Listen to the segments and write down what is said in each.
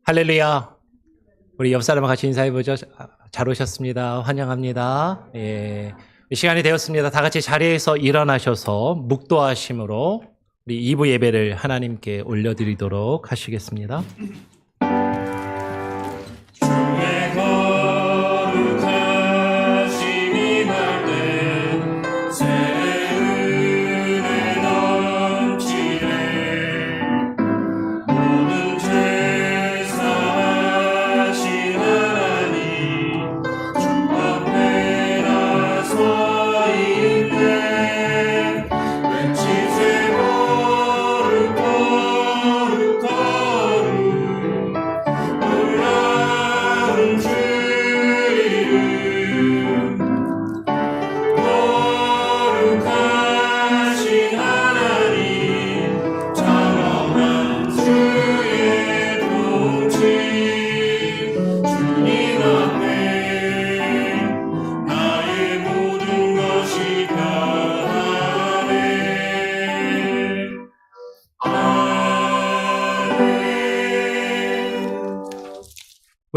할렐루야. 우리 옆 사람과 같이 인사해보죠. 잘 오셨습니다. 환영합니다. 예, 시간이 되었습니다. 다 같이 자리에서 일어나셔서 묵도하심으로 우리 2부 예배를 하나님께 올려드리도록 하시겠습니다.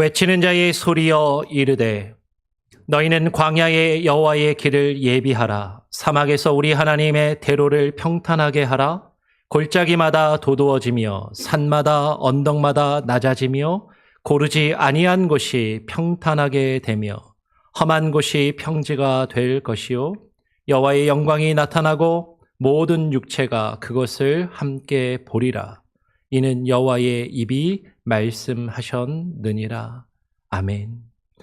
외치는 자의 소리여 이르되 너희는 광야의 여호와의 길을 예비하라. 사막에서 우리 하나님의 대로를 평탄하게 하라. 골짜기마다 도두어지며 산마다 언덕마다 낮아지며 고르지 아니한 곳이 평탄하게 되며 험한 곳이 평지가 될 것이요 여호와의 영광이 나타나고 모든 육체가 그것을 함께 보리라. 이는 여호와의 입이 말씀하셨느니라. 아멘.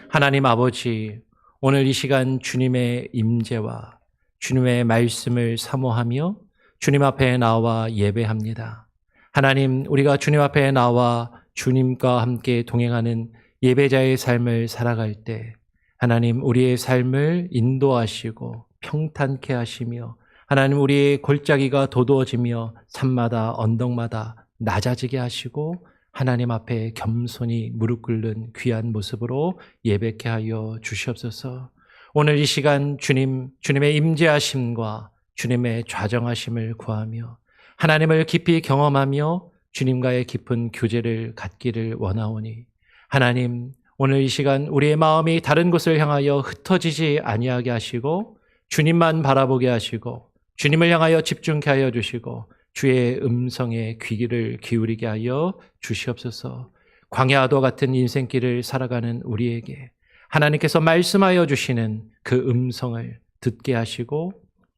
하나님 아버지, 오늘 이 시간 주님의 임재와 주님의 말씀을 사모하며 주님 앞에 나와 예배합니다. 하나님, 우리가 주님 앞에 나와 주님과 함께 동행하는 예배자의 삶을 살아갈 때 하나님, 우리의 삶을 인도하시고 평탄케 하시며 하나님, 우리의 골짜기가 도두어지며 산마다 언덕마다 낮아지게 하시고 하나님 앞에 겸손히 무릎 꿇는 귀한 모습으로 예배케 하여 주시옵소서. 오늘 이 시간 주님의 임재하심과 주님의 좌정하심을 구하며 하나님을 깊이 경험하며 주님과의 깊은 교제를 갖기를 원하오니 하나님, 오늘 이 시간 우리의 마음이 다른 곳을 향하여 흩어지지 아니하게 하시고 주님만 바라보게 하시고 주님을 향하여 집중케 하여 주시고 주의 음성에 귀를 기울이게 하여 주시옵소서. 광야와 같은 인생길을 살아가는 우리에게 하나님께서 말씀하여 주시는 그 음성을 듣게 하시고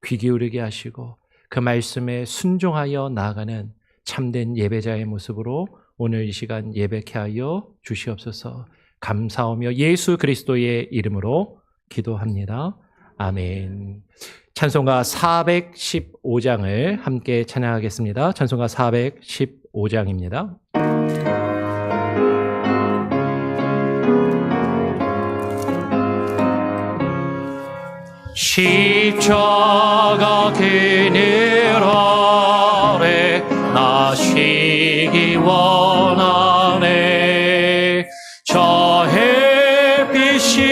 귀 기울이게 하시고 그 말씀에 순종하여 나아가는 참된 예배자의 모습으로 오늘 이 시간 예배케 하여 주시옵소서. 감사하며 예수 그리스도의 이름으로 기도합니다. 아멘. 찬송가 415장을 함께 찬양하겠습니다. 찬송가 415장입니다. 십자가 그늘 아래 나 쉬기 원하네. 저 햇빛이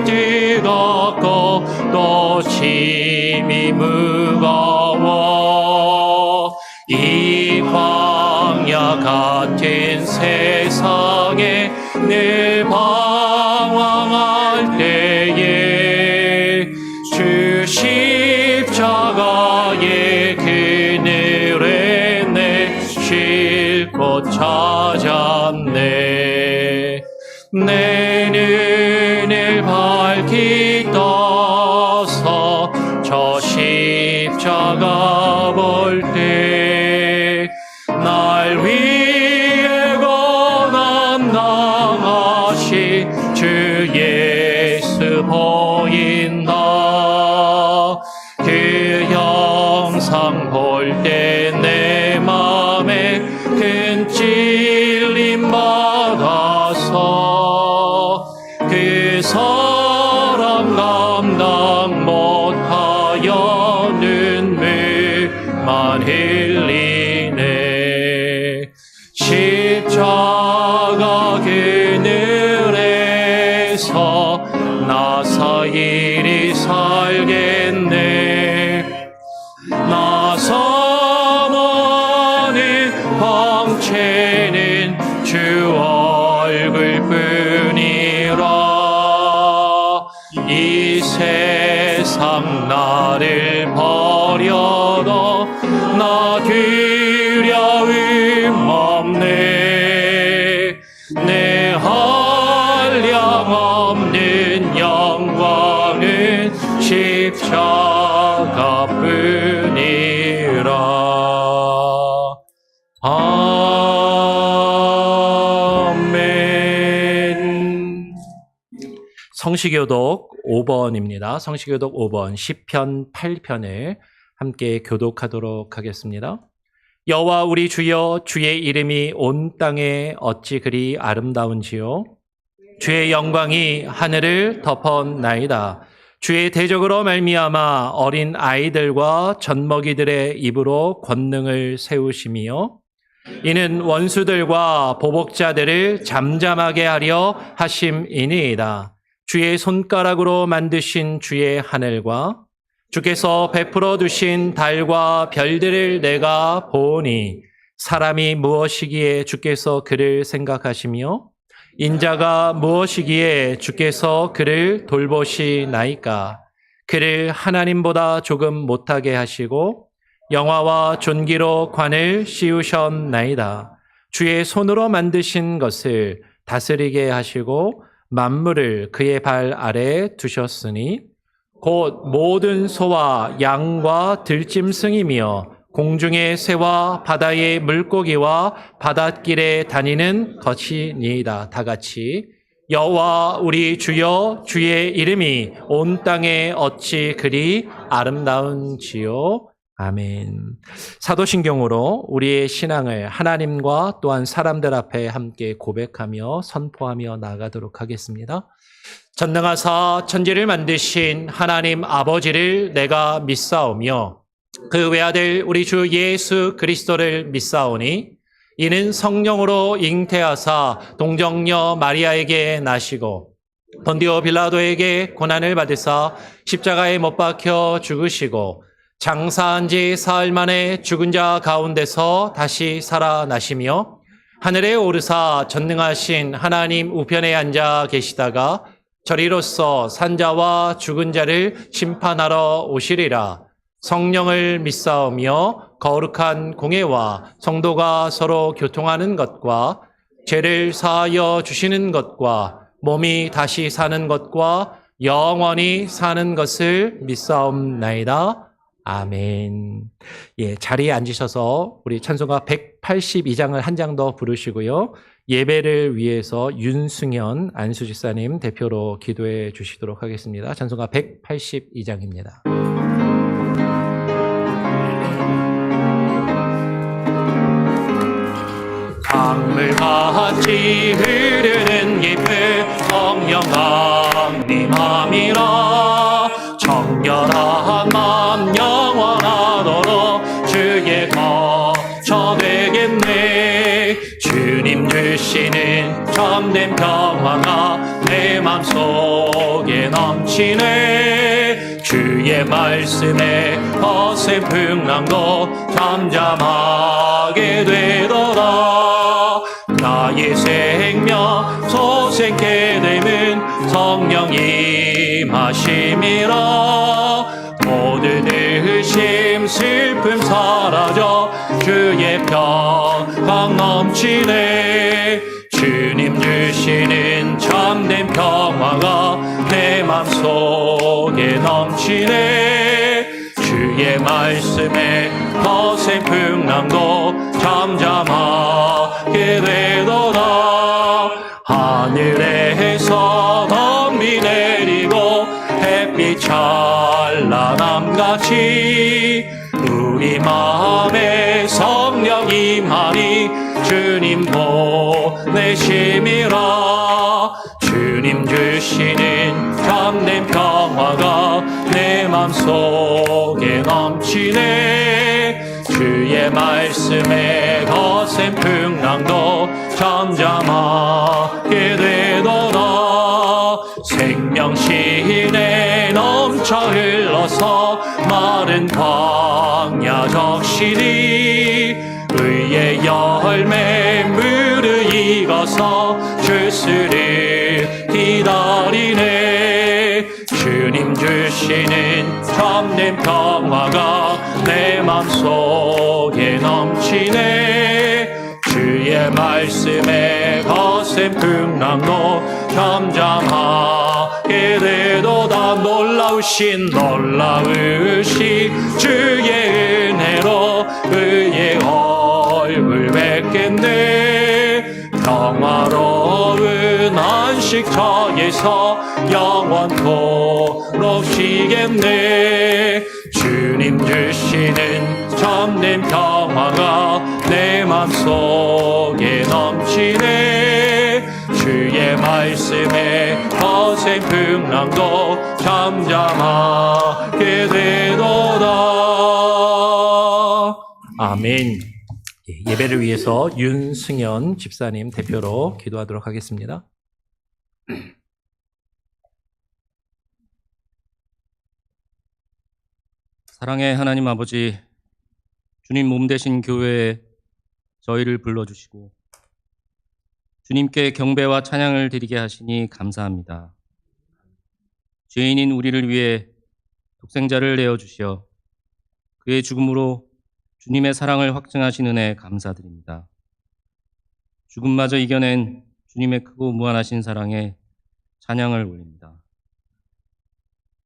뜨겁고 또 짐이 무거워 이 광야 같은 세상에 늘 방황할 때에 주 십자가의 그늘에 내 쉴 곳 찾았네. 내 눈을 밝히 떠서 저 십자가 볼 때 날 위해 고난 당하신 주 예수 보인다. 그 영상 볼 때 내 맘에 큰 찔림 받아서 그 사랑 감당 못하여 눈물만 흘리네. 십자가 그늘에서 나 사일이 살겠네. 나 사모하는 방체는 주 얼굴뿐이라. 이 세상 나를 버려도 나 두려움 없네. 내 한량 없는 영광은 십자가뿐이라. 아멘. 성시교독 5번입니다. 성시교독 5번 시편 8편을 함께 교독하도록 하겠습니다. 여호와 우리 주여, 주의 이름이 온 땅에 어찌 그리 아름다운지요. 주의 영광이 하늘을 덮었나이다. 주의 대적으로 말미암아 어린 아이들과 젖먹이들의 입으로 권능을 세우시며 이는 원수들과 보복자들을 잠잠하게 하려 하심이니이다. 주의 손가락으로 만드신 주의 하늘과 주께서 베풀어 두신 달과 별들을 내가 보니 사람이 무엇이기에 주께서 그를 생각하시며 인자가 무엇이기에 주께서 그를 돌보시나이까. 그를 하나님보다 조금 못하게 하시고 영화와 존귀로 관을 씌우셨나이다. 주의 손으로 만드신 것을 다스리게 하시고 만물을 그의 발 아래 두셨으니 곧 모든 소와 양과 들짐승이며 공중의 새와 바다의 물고기와 바닷길에 다니는 것이니이다. 다 같이 여호와 우리 주여, 주의 이름이 온 땅에 어찌 그리 아름다운지요. 아멘. 사도신경으로 우리의 신앙을 하나님과 또한 사람들 앞에 함께 고백하며 선포하며 나가도록 하겠습니다. 전능하사 천지를 만드신 하나님 아버지를 내가 믿사오며 그 외아들 우리 주 예수 그리스도를 믿사오니 이는 성령으로 잉태하사 동정녀 마리아에게 나시고 본디오 빌라도에게 고난을 받으사 십자가에 못 박혀 죽으시고 장사한 지 사흘 만에 죽은 자 가운데서 다시 살아나시며 하늘에 오르사 전능하신 하나님 우편에 앉아 계시다가 저리로서 산자와 죽은 자를 심판하러 오시리라. 성령을 믿사오며 거룩한 공예와 성도가 서로 교통하는 것과 죄를 사하여 주시는 것과 몸이 다시 사는 것과 영원히 사는 것을 믿사옵나이다. 아멘. 예, 자리에 앉으셔서 우리 찬송가 182장을 한 장 더 부르시고요. 예배를 위해서 윤승현 안수집사님 대표로 기도해 주시도록 하겠습니다. 찬송가 182장입니다. 강물같이 흐르는 깊은 성령 강림함이라. 정결한 맘 영원하도록 주의 거처 되겠네. 주님 주시는 참된 평화가 내 맘속에 넘치네. 주의 말씀에 거센 풍랑도 잠잠하게 되더라. 나의 생명 소생케 됨은 성령 임하심이라. 모든 의심 슬픔 사라져 주의 평강 넘치네. 주님 주시는 참된 평화가 내 맘속에 넘치네. 주의 말씀에 거센 풍랑도 잠잠하게 되도다. 하늘에서 덤비 내리고 햇빛 찬란함같이 우리 마음에 성령 임하니 주님 보내심이라. 주님 주시는 참된 평화가 내 맘속에 넘치네. 주의 말씀에 거센 풍랑도 잠잠하게 되도다. 생명신에 넘쳐 흘러서 마른 광야 적시니 의의 열매 무르익어서 주스를 기다리네. 주님 주시는 참된 평화가 내 맘속에 넘치네. 주의 말씀에 거센 풍랑도 잠잠하게 되도다. 놀라우신 주의 은혜로 그의 얼굴 뵙겠네. 평화로운 안식처에서 영원토록 쉬겠네. 주님 주시는 참된 평화가 내 맘속에 넘치네. 주의 말씀에 거센 풍랑도 잠잠하게 되도다. 아멘. 예배를 위해서 윤승현 집사님 대표로 기도하도록 하겠습니다. 사랑의 하나님 아버지, 주님 몸 되신 교회에 저희를 불러주시고 주님께 경배와 찬양을 드리게 하시니 감사합니다. 죄인인 우리를 위해 독생자를 내어주시어 그의 죽음으로 주님의 사랑을 확증하신 은혜 감사드립니다. 죽음마저 이겨낸 주님의 크고 무한하신 사랑에 찬양을 올립니다.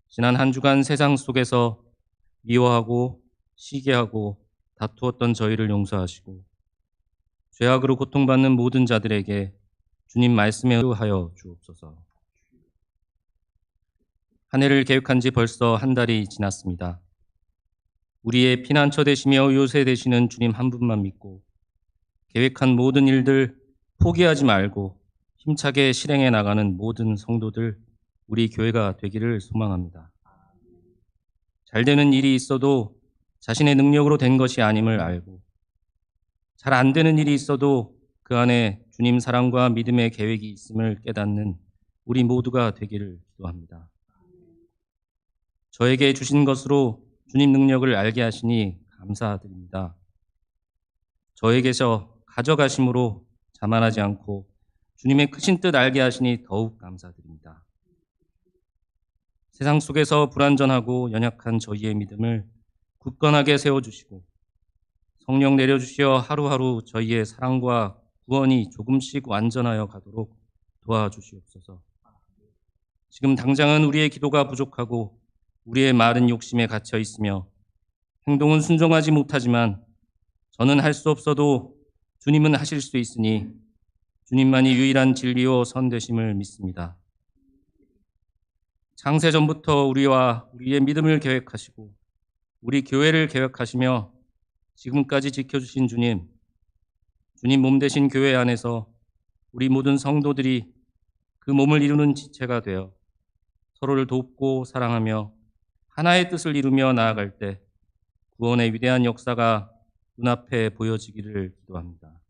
지난 한 주간 세상 속에서 미워하고 시기하고 다투었던 저희를 용서하시고 죄악으로 고통받는 모든 자들에게 주님 말씀에 의하여 주옵소서. 한 해를 계획한 지 벌써 한 달이 지났습니다. 우리의 피난처 되시며 요새 되시는 주님 한 분만 믿고 계획한 모든 일들 포기하지 말고 힘차게 실행해 나가는 모든 성도들, 우리 교회가 되기를 소망합니다. 잘 되는 일이 있어도 자신의 능력으로 된 것이 아님을 알고 잘 안 되는 일이 있어도 그 안에 주님 사랑과 믿음의 계획이 있음을 깨닫는 우리 모두가 되기를 기도합니다. 저에게 주신 것으로 주님 능력을 알게 하시니 감사드립니다. 저에게서 가져가심으로 자만하지 않고 주님의 크신 뜻 알게 하시니 더욱 감사드립니다. 세상 속에서 불완전하고 연약한 저희의 믿음을 굳건하게 세워주시고 성령 내려주시어 하루하루 저희의 사랑과 구원이 조금씩 완전하여 가도록 도와주시옵소서. 지금 당장은 우리의 기도가 부족하고 우리의 마른 욕심에 갇혀 있으며 행동은 순종하지 못하지만 저는 할 수 없어도 주님은 하실 수 있으니 주님만이 유일한 진리요 선되심을 믿습니다. 창세전부터 우리와 우리의 믿음을 계획하시고 우리 교회를 계획하시며 지금까지 지켜주신 주님 몸 되신 교회 안에서 우리 모든 성도들이 그 몸을 이루는 지체가 되어 서로를 돕고 사랑하며 하나의 뜻을 이루며 나아갈 때 구원의 위대한 역사가 눈앞에 보여지기를 기도합니다.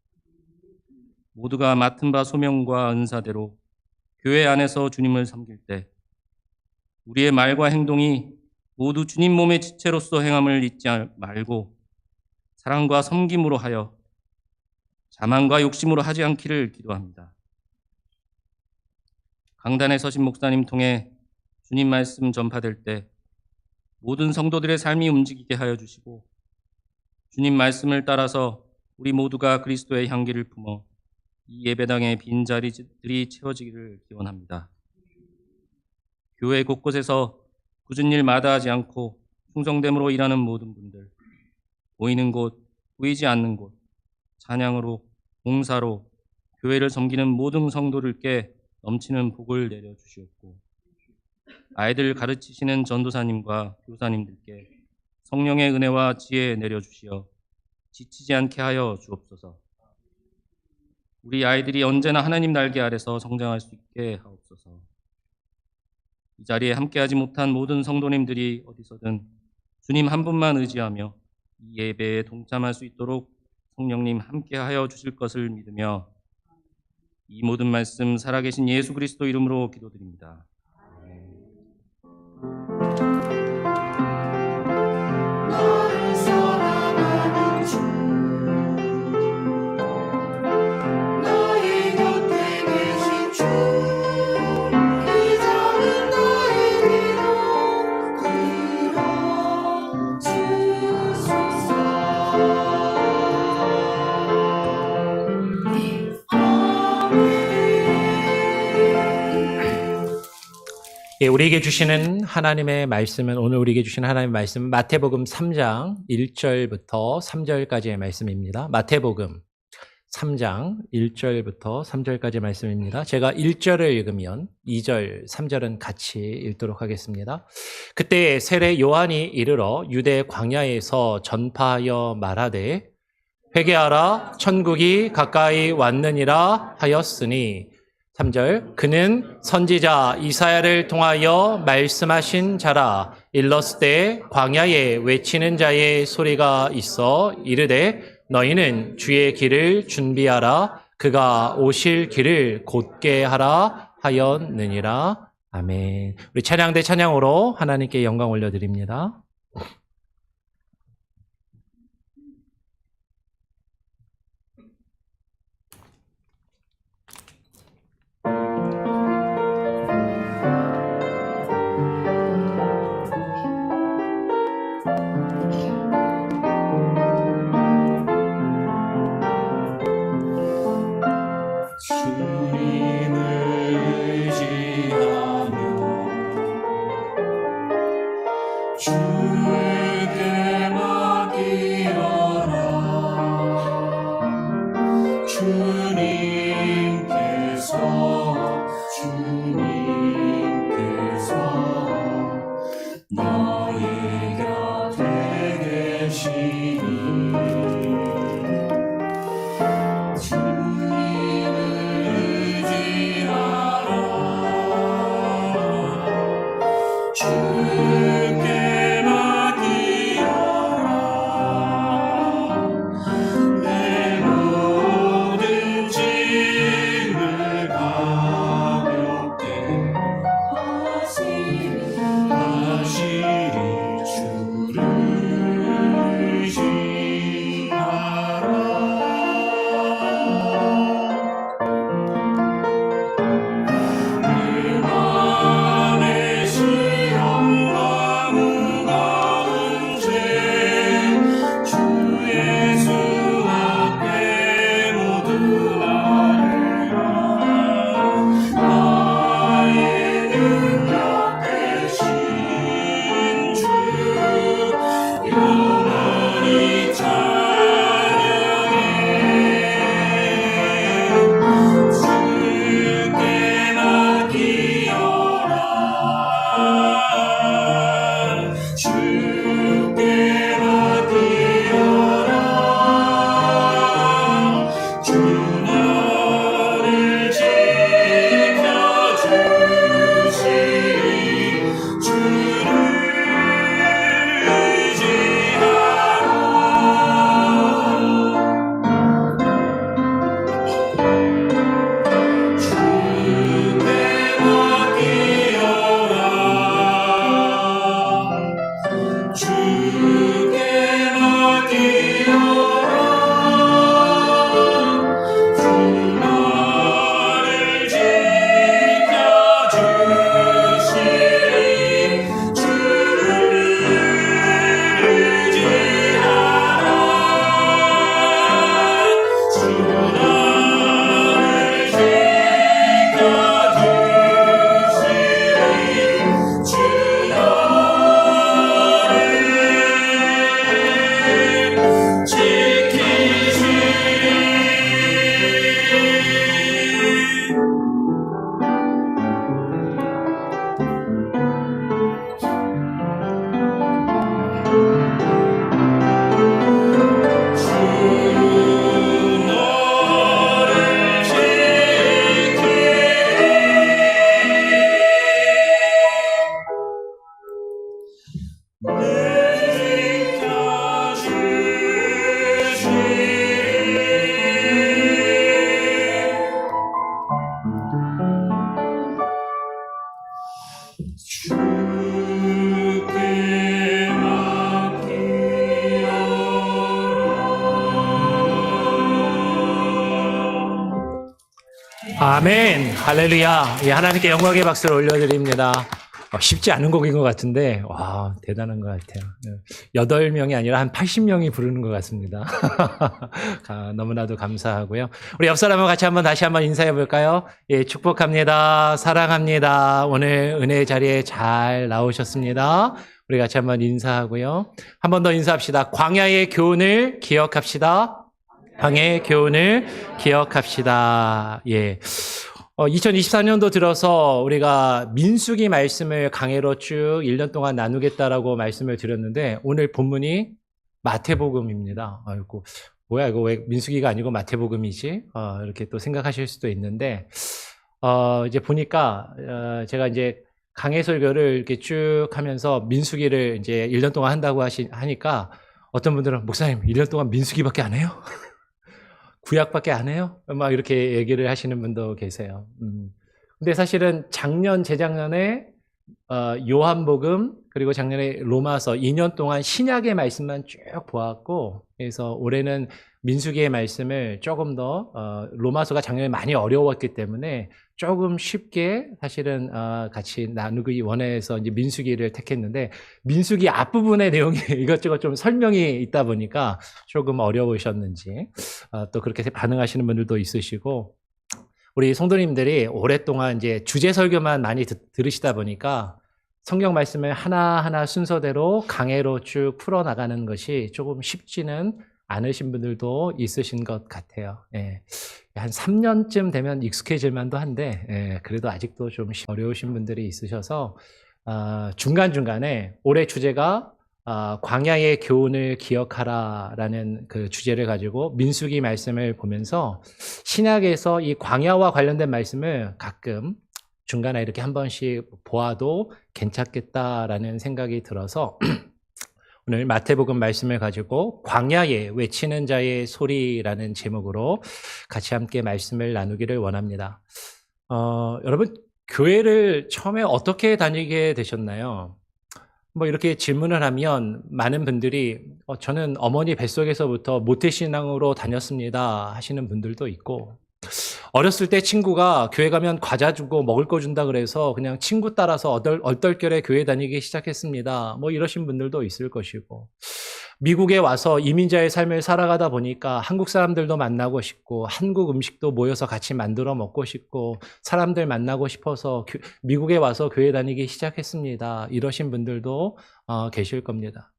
모두가 맡은 바 소명과 은사대로 교회 안에서 주님을 섬길 때 우리의 말과 행동이 모두 주님 몸의 지체로서 행함을 잊지 말고 사랑과 섬김으로 하여 자만과 욕심으로 하지 않기를 기도합니다. 강단에 서신 목사님 통해 주님 말씀 전파될 때 모든 성도들의 삶이 움직이게 하여 주시고 주님 말씀을 따라서 우리 모두가 그리스도의 향기를 품어 이 예배당의 빈자리들이 채워지기를 기원합니다. 교회 곳곳에서 굳은 일 마다하지 않고 충성됨으로 일하는 모든 분들, 보이는 곳, 보이지 않는 곳, 찬양으로, 봉사로 교회를 섬기는 모든 성도들께 넘치는 복을 내려주시옵고, 아이들 가르치시는 전도사님과 교사님들께 성령의 은혜와 지혜 내려주시어 지치지 않게 하여 주옵소서. 우리 아이들이 언제나 하나님 날개 아래서 성장할 수 있게 하옵소서. 이 자리에 함께하지 못한 모든 성도님들이 어디서든 주님 한 분만 의지하며 이 예배에 동참할 수 있도록 성령님 함께하여 주실 것을 믿으며 이 모든 말씀 살아계신 예수 그리스도 이름으로 기도드립니다. 나를 사랑하는 주 나의 곁에 계신 주 이제는 나의 기도 들어주소서. 예, 우리에게 주시는 하나님의 말씀은 오늘 우리에게 주시는 하나님의 말씀은 마태복음 3장 1절부터 3절까지의 말씀입니다. 마태복음 3장 1절부터 3절까지의 말씀입니다. 제가 1절을 읽으면 2절, 3절은 같이 읽도록 하겠습니다. 그때 세례 요한이 이르러 유대 광야에서 전파하여 말하되 회개하라 천국이 가까이 왔느니라 하였으니 3절 그는 선지자 이사야를 통하여 말씀하신 자라. 일렀을 광야에 외치는 자의 소리가 있어 이르되 너희는 주의 길을 준비하라. 그가 오실 길을 곧게 하라 하였느니라. 아멘. 우리 찬양대 찬양으로 하나님께 영광 올려드립니다. 주님을 의지하며 주에게 맡기어라. 주님께서 너의 곁에 계시니 주께 내 지켜주시리 주께 맡기라. 아멘. 할렐루야. 예, 하나님께 영광의 박수를 올려드립니다. 쉽지 않은 곡인 것 같은데, 와, 대단한 것 같아요. 8명이 아니라 한 80명이 부르는 것 같습니다. 너무나도 감사하고요. 우리 옆 사람과 같이 다시 한번 인사해 볼까요? 예, 축복합니다. 사랑합니다. 오늘 은혜의 자리에 잘 나오셨습니다. 우리 같이 한번 인사하고요. 한 번 더 인사합시다. 광야의 교훈을 기억합시다. 광야의 교훈을 기억합시다. 예. 2024년도 들어서 우리가 민수기 말씀을 강해로 쭉 1년 동안 나누겠다라고 말씀을 드렸는데 오늘 본문이 마태복음입니다. 아이고, 뭐야 이거 왜 민수기가 아니고 마태복음이지? 이렇게 또 생각하실 수도 있는데 이제 보니까 제가 이제 강해 설교를 이렇게 쭉 하면서 민수기를 이제 1년 동안 한다고 하니까 어떤 분들은 목사님 1년 동안 민수기밖에 안 해요? 구약밖에 안 해요? 막 이렇게 얘기를 하시는 분도 계세요. 근데 사실은 작년, 재작년에 요한복음 그리고 작년에 로마서 2년 동안 신약의 말씀만 쭉 보았고, 그래서 올해는 민수기의 말씀을 조금 더 로마서가 작년에 많이 어려웠기 때문에 조금 쉽게 사실은 같이 나누기 원해서 이제 민수기를 택했는데 민수기 앞부분의 내용이 이것저것 좀 설명이 있다 보니까 조금 어려우셨는지 또 그렇게 반응하시는 분들도 있으시고, 우리 성도님들이 오랫동안 이제 주제 설교만 많이 들으시다 보니까 성경 말씀을 하나하나 순서대로 강해로 쭉 풀어나가는 것이 조금 쉽지는 않으신 분들도 있으신 것 같아요. 예. 한 3년쯤 되면 익숙해질 만도 한데, 예, 그래도 아직도 좀 어려우신 분들이 있으셔서, 중간중간에 올해 주제가, 광야의 교훈을 기억하라라는 그 주제를 가지고 민수기 말씀을 보면서 신약에서 이 광야와 관련된 말씀을 가끔 중간에 이렇게 한 번씩 보아도 괜찮겠다라는 생각이 들어서 오늘 마태복음 말씀을 가지고 광야에 외치는 자의 소리라는 제목으로 같이 함께 말씀을 나누기를 원합니다. 여러분, 교회를 처음에 어떻게 다니게 되셨나요? 뭐 이렇게 질문을 하면 많은 분들이 저는 어머니 뱃속에서부터 모태신앙으로 다녔습니다 하시는 분들도 있고, 어렸을 때 친구가 교회 가면 과자 주고 먹을 거 준다 그래서 그냥 친구 따라서 얼떨결에 교회 다니기 시작했습니다. 뭐 이러신 분들도 있을 것이고, 미국에 와서 이민자의 삶을 살아가다 보니까 한국 사람들도 만나고 싶고 한국 음식도 모여서 같이 만들어 먹고 싶고 사람들 만나고 싶어서 미국에 와서 교회 다니기 시작했습니다. 이러신 분들도 계실 겁니다.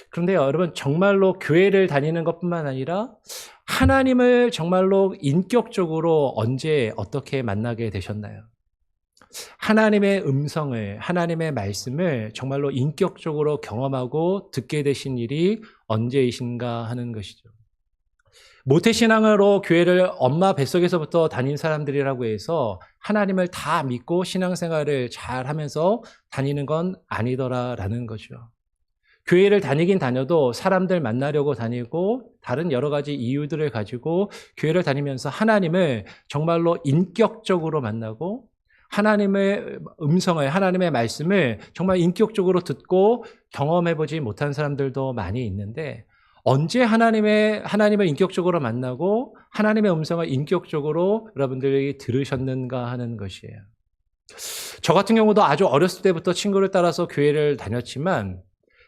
그런데 여러분, 정말로 교회를 다니는 것뿐만 아니라 하나님을 정말로 인격적으로 언제 어떻게 만나게 되셨나요? 하나님의 음성을, 하나님의 말씀을 정말로 인격적으로 경험하고 듣게 되신 일이 언제이신가 하는 것이죠. 모태신앙으로 교회를 엄마 뱃속에서부터 다닌 사람들이라고 해서 하나님을 다 믿고 신앙생활을 잘 하면서 다니는 건 아니더라라는 거죠. 교회를 다니긴 다녀도 사람들 만나려고 다니고 다른 여러 가지 이유들을 가지고 교회를 다니면서 하나님을 정말로 인격적으로 만나고 하나님의 음성을, 하나님의 말씀을 정말 인격적으로 듣고 경험해보지 못한 사람들도 많이 있는데, 언제 하나님을 인격적으로 만나고 하나님의 음성을 인격적으로 여러분들이 들으셨는가 하는 것이에요. 저 같은 경우도 아주 어렸을 때부터 친구를 따라서 교회를 다녔지만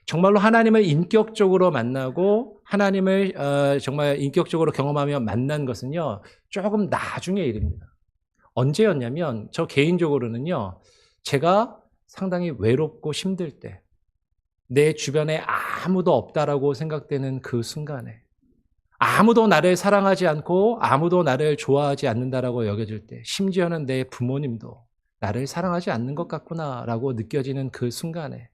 정말로 하나님을 인격적으로 만나고 하나님을 정말 인격적으로 경험하며 만난 것은요, 조금 나중의 일입니다. 언제였냐면 저 개인적으로는요, 제가 상당히 외롭고 힘들 때, 내 주변에 아무도 없다라고 생각되는 그 순간에, 아무도 나를 사랑하지 않고 아무도 나를 좋아하지 않는다라고 여겨질 때, 심지어는 내 부모님도 나를 사랑하지 않는 것 같구나라고 느껴지는 그 순간에,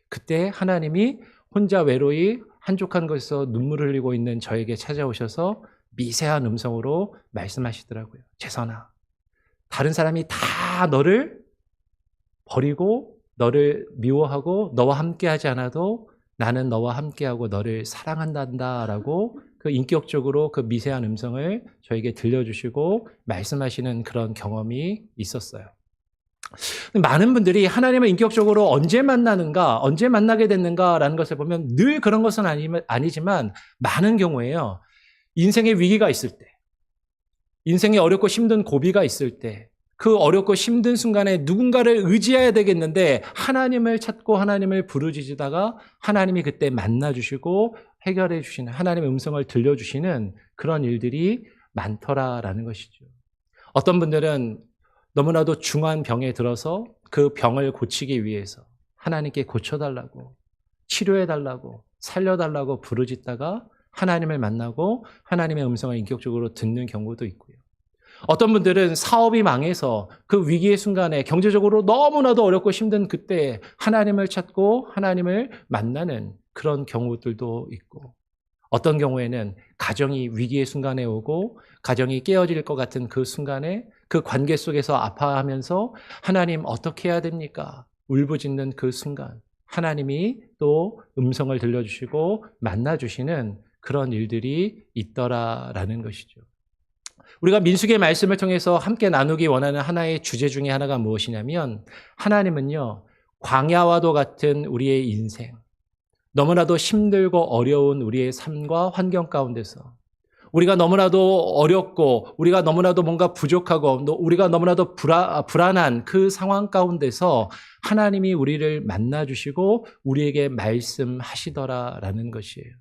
그때 하나님이 혼자 외로이 한적한 곳에서 눈물을 흘리고 있는 저에게 찾아오셔서 미세한 음성으로 말씀하시더라고요. 재선아, 다른 사람이 다 너를 버리고 너를 미워하고 너와 함께하지 않아도 나는 너와 함께하고 너를 사랑한다라고 그 인격적으로 그 미세한 음성을 저에게 들려주시고 말씀하시는 그런 경험이 있었어요. 많은 분들이 하나님을 인격적으로 언제 만나는가, 언제 만나게 됐는가라는 것을 보면 늘 그런 것은 아니지만 많은 경우에요. 인생의 위기가 있을 때, 인생에 어렵고 힘든 고비가 있을 때, 그 어렵고 힘든 순간에 누군가를 의지해야 되겠는데 하나님을 찾고 하나님을 부르짖다가 하나님이 그때 만나주시고 해결해 주시는, 하나님의 음성을 들려주시는 그런 일들이 많더라라는 것이죠. 어떤 분들은 너무나도 중한 병에 들어서 그 병을 고치기 위해서 하나님께 고쳐달라고, 치료해달라고, 살려달라고 부르짖다가 하나님을 만나고 하나님의 음성을 인격적으로 듣는 경우도 있고요. 어떤 분들은 사업이 망해서 그 위기의 순간에 경제적으로 너무나도 어렵고 힘든 그때 하나님을 찾고 하나님을 만나는 그런 경우들도 있고, 어떤 경우에는 가정이 위기의 순간에 오고 가정이 깨어질 것 같은 그 순간에 그 관계 속에서 아파하면서 하나님 어떻게 해야 됩니까? 울부짖는 그 순간 하나님이 또 음성을 들려주시고 만나주시는 그런 일들이 있더라라는 것이죠. 우리가 민수기의 말씀을 통해서 함께 나누기 원하는 하나의 주제 중에 하나가 무엇이냐면, 하나님은요, 광야와도 같은 우리의 인생, 너무나도 힘들고 어려운 우리의 삶과 환경 가운데서 우리가 너무나도 어렵고 우리가 너무나도 뭔가 부족하고 우리가 너무나도 불안한 그 상황 가운데서 하나님이 우리를 만나주시고 우리에게 말씀하시더라라는 것이에요.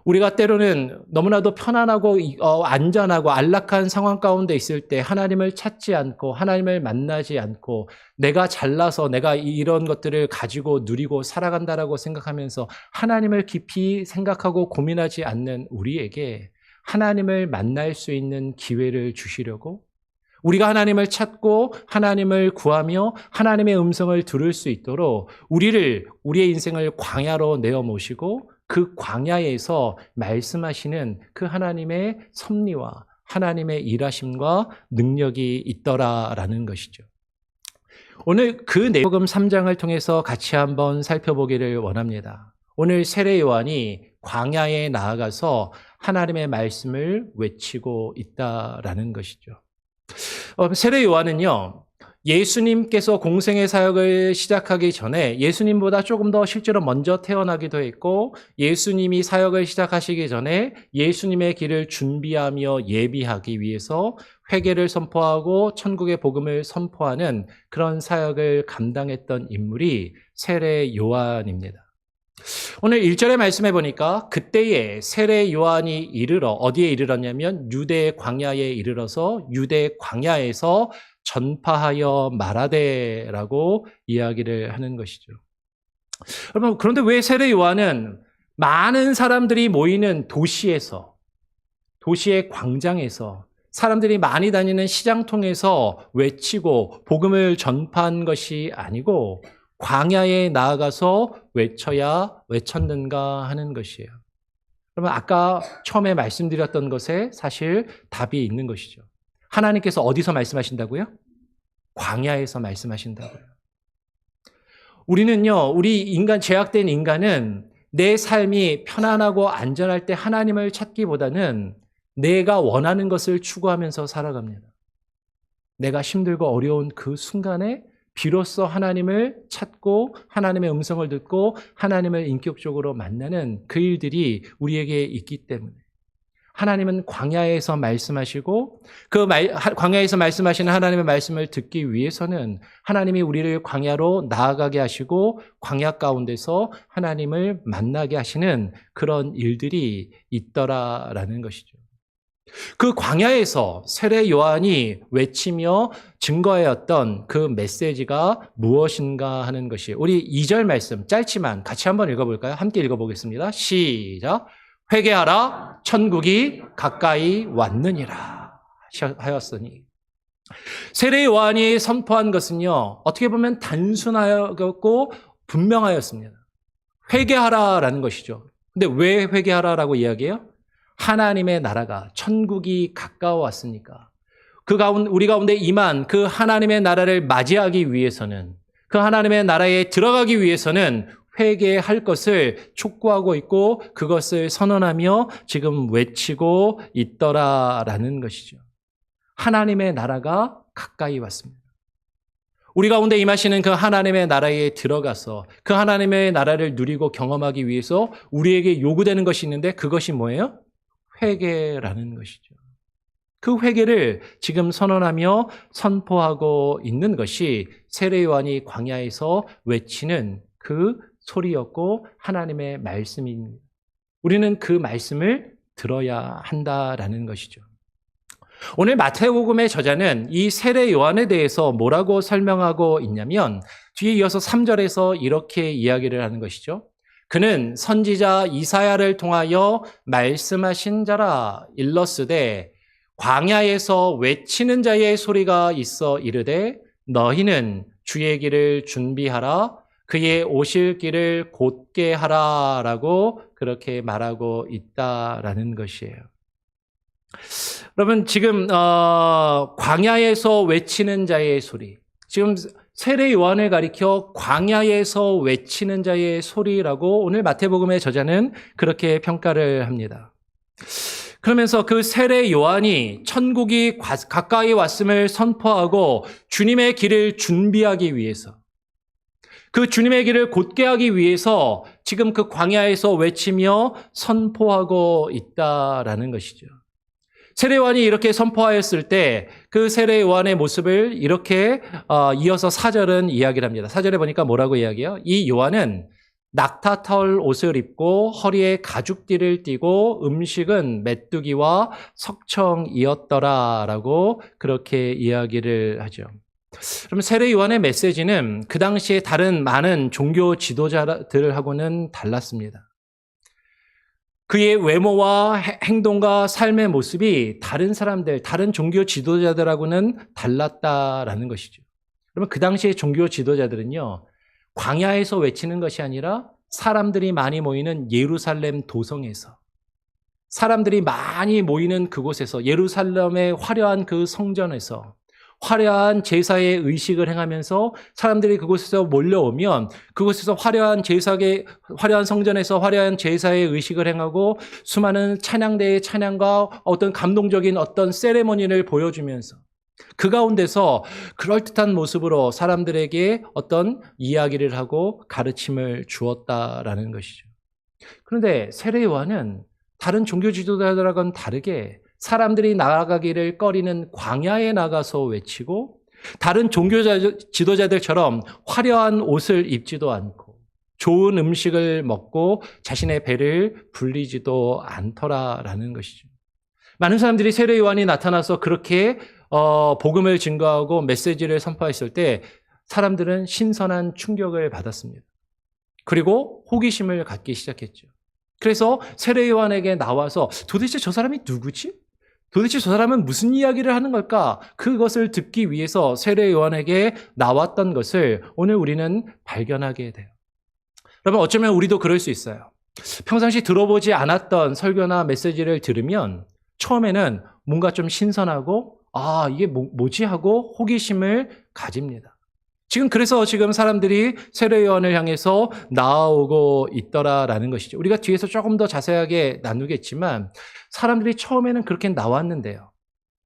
우리가 때로는 너무나도 편안하고 안전하고 안락한 상황 가운데 있을 때 하나님을 찾지 않고 하나님을 만나지 않고 내가 잘나서 내가 이런 것들을 가지고 누리고 살아간다라고 생각하면서 하나님을 깊이 생각하고 고민하지 않는 우리에게 하나님을 만날 수 있는 기회를 주시려고, 우리가 하나님을 찾고 하나님을 구하며 하나님의 음성을 들을 수 있도록 우리의 인생을 광야로 내어 모시고 그 광야에서 말씀하시는 그 하나님의 섭리와 하나님의 일하심과 능력이 있더라라는 것이죠. 오늘 그 내용 3장을 통해서 같이 한번 살펴보기를 원합니다. 오늘 세례 요한이 광야에 나아가서 하나님의 말씀을 외치고 있다라는 것이죠. 세례 요한은요, 예수님께서 공생의 사역을 시작하기 전에 예수님보다 조금 더 실제로 먼저 태어나기도 했고, 예수님이 사역을 시작하시기 전에 예수님의 길을 준비하며 예비하기 위해서 회개를 선포하고 천국의 복음을 선포하는 그런 사역을 감당했던 인물이 세례 요한입니다. 오늘 1절의 말씀해 보니까 그때에 세례 요한이 이르러, 어디에 이르렀냐면 유대 광야에 이르러서 유대 광야에서 전파하여 말하되라고 이야기를 하는 것이죠. 여러분, 그런데 왜 세례 요한은 많은 사람들이 모이는 도시의 광장에서, 사람들이 많이 다니는 시장통에서 외치고 복음을 전파한 것이 아니고 광야에 나아가서 외쳤는가 하는 것이에요. 그러면 아까 처음에 말씀드렸던 것에 사실 답이 있는 것이죠. 하나님께서 어디서 말씀하신다고요? 광야에서 말씀하신다고요. 우리는요, 제약된 인간은 내 삶이 편안하고 안전할 때 하나님을 찾기보다는 내가 원하는 것을 추구하면서 살아갑니다. 내가 힘들고 어려운 그 순간에 비로소 하나님을 찾고 하나님의 음성을 듣고 하나님을 인격적으로 만나는 그 일들이 우리에게 있기 때문에 하나님은 광야에서 말씀하시고 광야에서 말씀하시는 하나님의 말씀을 듣기 위해서는 하나님이 우리를 광야로 나아가게 하시고 광야 가운데서 하나님을 만나게 하시는 그런 일들이 있더라라는 것이죠. 그 광야에서 세례 요한이 외치며 증거하였던 그 메시지가 무엇인가 하는 것이, 우리 2절 말씀 짧지만 같이 한번 읽어볼까요? 함께 읽어보겠습니다. 시작. 회개하라, 천국이 가까이 왔느니라 하였으니. 세례 요한이 선포한 것은요, 어떻게 보면 단순하였고 분명하였습니다. 회개하라라는 것이죠. 근데 왜 회개하라라고 이야기해요? 하나님의 나라가, 천국이 가까워왔으니까 우리 가운데 임한 그 하나님의 나라를 맞이하기 위해서는, 그 하나님의 나라에 들어가기 위해서는 회개할 것을 촉구하고 있고 그것을 선언하며 지금 외치고 있더라라는 것이죠. 하나님의 나라가 가까이 왔습니다. 우리 가운데 임하시는 그 하나님의 나라에 들어가서 그 하나님의 나라를 누리고 경험하기 위해서 우리에게 요구되는 것이 있는데 그것이 뭐예요? 회개라는 것이죠. 그 회개를 지금 선언하며 선포하고 있는 것이 세례 요한이 광야에서 외치는 그 소리였고 하나님의 말씀입니다. 우리는 그 말씀을 들어야 한다라는 것이죠. 오늘 마태복음의 저자는 이 세례 요한에 대해서 뭐라고 설명하고 있냐면 뒤에 이어서 3절에서 이렇게 이야기를 하는 것이죠. 그는 선지자 이사야를 통하여 말씀하신 자라 일렀으되 광야에서 외치는 자의 소리가 있어 이르되 너희는 주의 길을 준비하라 그의 오실 길을 곧게 하라라고 그렇게 말하고 있다라는 것이에요. 여러분 지금 광야에서 외치는 자의 소리, 지금 세례 요한을 가리켜 광야에서 외치는 자의 소리라고 오늘 마태복음의 저자는 그렇게 평가를 합니다. 그러면서 그 세례 요한이 천국이 가까이 왔음을 선포하고 주님의 길을 준비하기 위해서 그 주님의 길을 곧게 하기 위해서 지금 그 광야에서 외치며 선포하고 있다라는 것이죠. 세례 요한이 이렇게 선포하였을 때 그 세례 요한의 모습을 이렇게 이어서 4절은 이야기를 합니다. 4절에 보니까 뭐라고 이야기해요? 이 요한은 낙타털 옷을 입고 허리에 가죽띠를 띠고 음식은 메뚜기와 석청이었더라라고 그렇게 이야기를 하죠. 그럼 세례 요한의 메시지는 그 당시에 다른 많은 종교 지도자들하고는 달랐습니다. 그의 외모와 행동과 삶의 모습이 다른 사람들, 다른 종교 지도자들하고는 달랐다라는 것이죠. 그러면 그 당시의 종교 지도자들은요, 광야에서 외치는 것이 아니라 사람들이 많이 모이는 예루살렘 도성에서, 사람들이 많이 모이는 그곳에서, 예루살렘의 화려한 그 성전에서 화려한 제사의 의식을 행하면서 사람들이 그곳에서 몰려오면 그곳에서 화려한 성전에서 화려한 제사의 의식을 행하고 수많은 찬양대의 찬양과 어떤 감동적인 어떤 세레모니를 보여주면서 그 가운데서 그럴듯한 모습으로 사람들에게 어떤 이야기를 하고 가르침을 주었다라는 것이죠. 그런데 세례 요한은 다른 종교 지도자들하고는 다르게 사람들이 나아가기를 꺼리는 광야에 나가서 외치고 다른 종교 지도자들처럼 화려한 옷을 입지도 않고 좋은 음식을 먹고 자신의 배를 불리지도 않더라라는 것이죠. 많은 사람들이 세례 요한이 나타나서 그렇게 복음을 증거하고 메시지를 선포했을 때 사람들은 신선한 충격을 받았습니다. 그리고 호기심을 갖기 시작했죠. 그래서 세례 요한에게 나와서 도대체 저 사람이 누구지? 도대체 저 사람은 무슨 이야기를 하는 걸까? 그것을 듣기 위해서 세례 요한에게 나왔던 것을 오늘 우리는 발견하게 돼요. 여러분 어쩌면 우리도 그럴 수 있어요. 평상시 들어보지 않았던 설교나 메시지를 들으면 처음에는 뭔가 좀 신선하고 이게 뭐지 하고 호기심을 가집니다. 그래서 지금 사람들이 세례 요한을 향해서 나아오고 있더라라는 것이죠. 우리가 뒤에서 조금 더 자세하게 나누겠지만 사람들이 처음에는 그렇게 나왔는데요.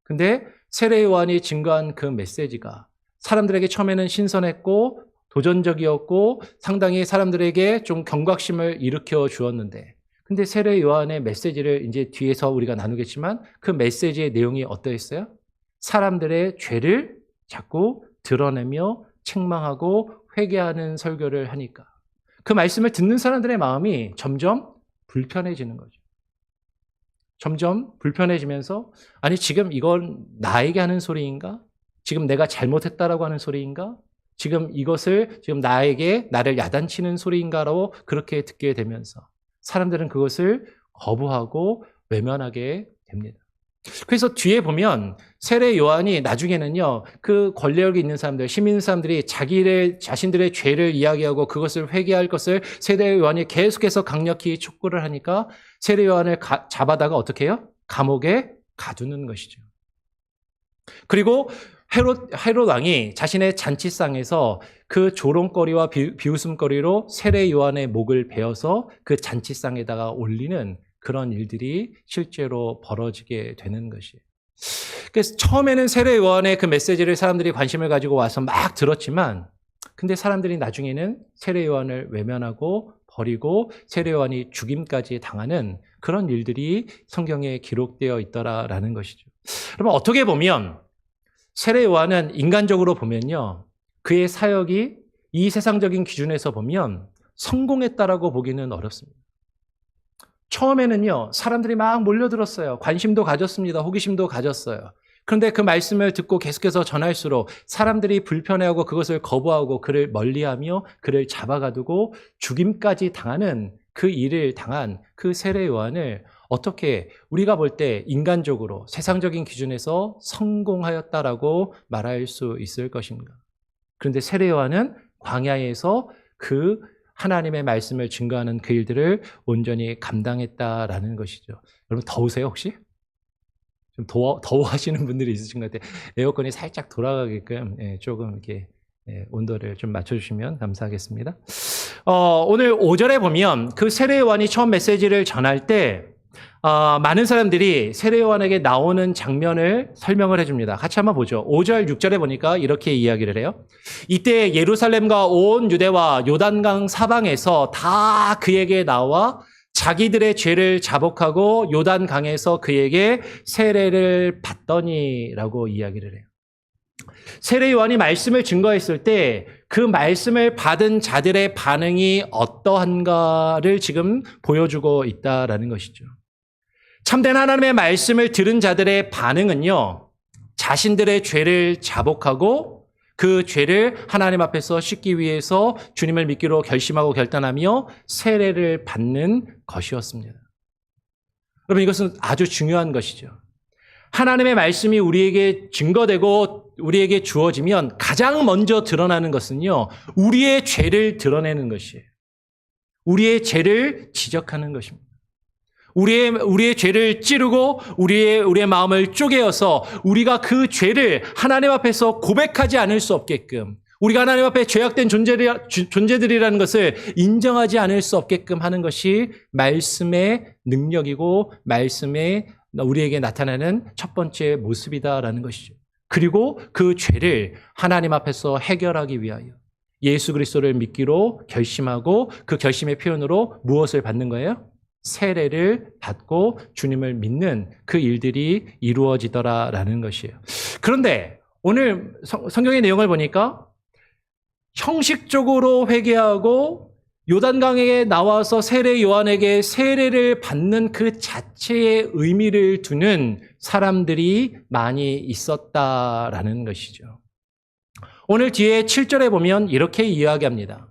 근데 세례 요한이 증거한 그 메시지가 사람들에게 처음에는 신선했고 도전적이었고 상당히 사람들에게 좀 경각심을 일으켜 주었는데 근데 세례 요한의 메시지를 이제 뒤에서 우리가 나누겠지만 그 메시지의 내용이 어떠했어요? 사람들의 죄를 자꾸 드러내며 책망하고 회개하는 설교를 하니까 그 말씀을 듣는 사람들의 마음이 점점 불편해지는 거죠. 점점 불편해지면서 아니 지금 이건 나에게 하는 소리인가? 지금 내가 잘못했다라고 하는 소리인가? 지금 이것을 지금 나를 야단치는 소리인가로 그렇게 듣게 되면서 사람들은 그것을 거부하고 외면하게 됩니다. 그래서 뒤에 보면 세례 요한이 나중에는요, 그 권력이 있는 사람들, 시민 사람들이 자신들의 죄를 이야기하고 그것을 회개할 것을 세례 요한이 계속해서 강력히 촉구를 하니까 세례 요한을 잡아다가 어떻게 해요? 감옥에 가두는 것이죠. 그리고 헤롯 왕이 자신의 잔치상에서 그 조롱거리와 비웃음거리로 세례 요한의 목을 베어서 그 잔치상에다가 올리는 그런 일들이 실제로 벌어지게 되는 것이에요. 그래서 처음에는 세례 요한의 그 메시지를 사람들이 관심을 가지고 와서 막 들었지만, 근데 사람들이 나중에는 세례 요한을 외면하고 버리고 세례 요한이 죽임까지 당하는 그런 일들이 성경에 기록되어 있더라라는 것이죠. 여러분, 어떻게 보면 세례 요한은 인간적으로 보면요, 그의 사역이 이 세상적인 기준에서 보면 성공했다라고 보기는 어렵습니다. 처음에는요, 사람들이 막 몰려들었어요. 관심도 가졌습니다. 호기심도 가졌어요. 그런데 그 말씀을 듣고 계속해서 전할수록 사람들이 불편해하고 그것을 거부하고 그를 멀리하며 그를 잡아가두고 죽임까지 당하는 그 일을 당한 그 세례 요한을 어떻게 우리가 볼 때 인간적으로 세상적인 기준에서 성공하였다라고 말할 수 있을 것인가? 그런데 세례 요한은 광야에서 그 하나님의 말씀을 증거하는 그 일들을 온전히 감당했다라는 것이죠. 여러분, 더우세요 혹시? 좀 더워하시는 분들이 있으신 것 같아요. 에어컨이 살짝 돌아가게끔 조금 이렇게 온도를 좀 맞춰주시면 감사하겠습니다. 오늘 5절에 보면 그 세례 요한이 처음 메시지를 전할 때 많은 사람들이 세례 요한에게 나오는 장면을 설명을 해줍니다. 같이 한번 보죠. 5절, 6절에 보니까 이렇게 이야기를 해요. 이때 예루살렘과 온 유대와 요단강 사방에서 다 그에게 나와 자기들의 죄를 자복하고 요단강에서 그에게 세례를 받더니라고 이야기를 해요. 세례 요한이 말씀을 증거했을 때 그 말씀을 받은 자들의 반응이 어떠한가를 지금 보여주고 있다라는 것이죠. 참된 하나님의 말씀을 들은 자들의 반응은요, 자신들의 죄를 자복하고 그 죄를 하나님 앞에서 씻기 위해서 주님을 믿기로 결심하고 결단하며 세례를 받는 것이었습니다. 여러분, 이것은 아주 중요한 것이죠. 하나님의 말씀이 우리에게 증거되고 우리에게 주어지면 가장 먼저 드러나는 것은요, 우리의 죄를 드러내는 것이에요. 우리의 죄를 지적하는 것입니다. 우리의 죄를 찌르고 우리의 마음을 쪼개어서 우리가 그 죄를 하나님 앞에서 고백하지 않을 수 없게끔, 우리가 하나님 앞에 죄악된 존재들이라는 것을 인정하지 않을 수 없게끔 하는 것이 말씀의 능력이고 말씀의 우리에게 나타나는 첫 번째 모습이다라는 것이죠. 그리고 그 죄를 하나님 앞에서 해결하기 위하여 예수 그리스도를 믿기로 결심하고 그 결심의 표현으로 무엇을 받는 거예요? 세례를 받고 주님을 믿는 그 일들이 이루어지더라라는 것이에요. 그런데 오늘 성경의 내용을 보니까 형식적으로 회개하고 요단강에 나와서 세례 요한에게 세례를 받는 그 자체의 의미를 두는 사람들이 많이 있었다라는 것이죠. 오늘 뒤에 7절에 보면 이렇게 이야기합니다.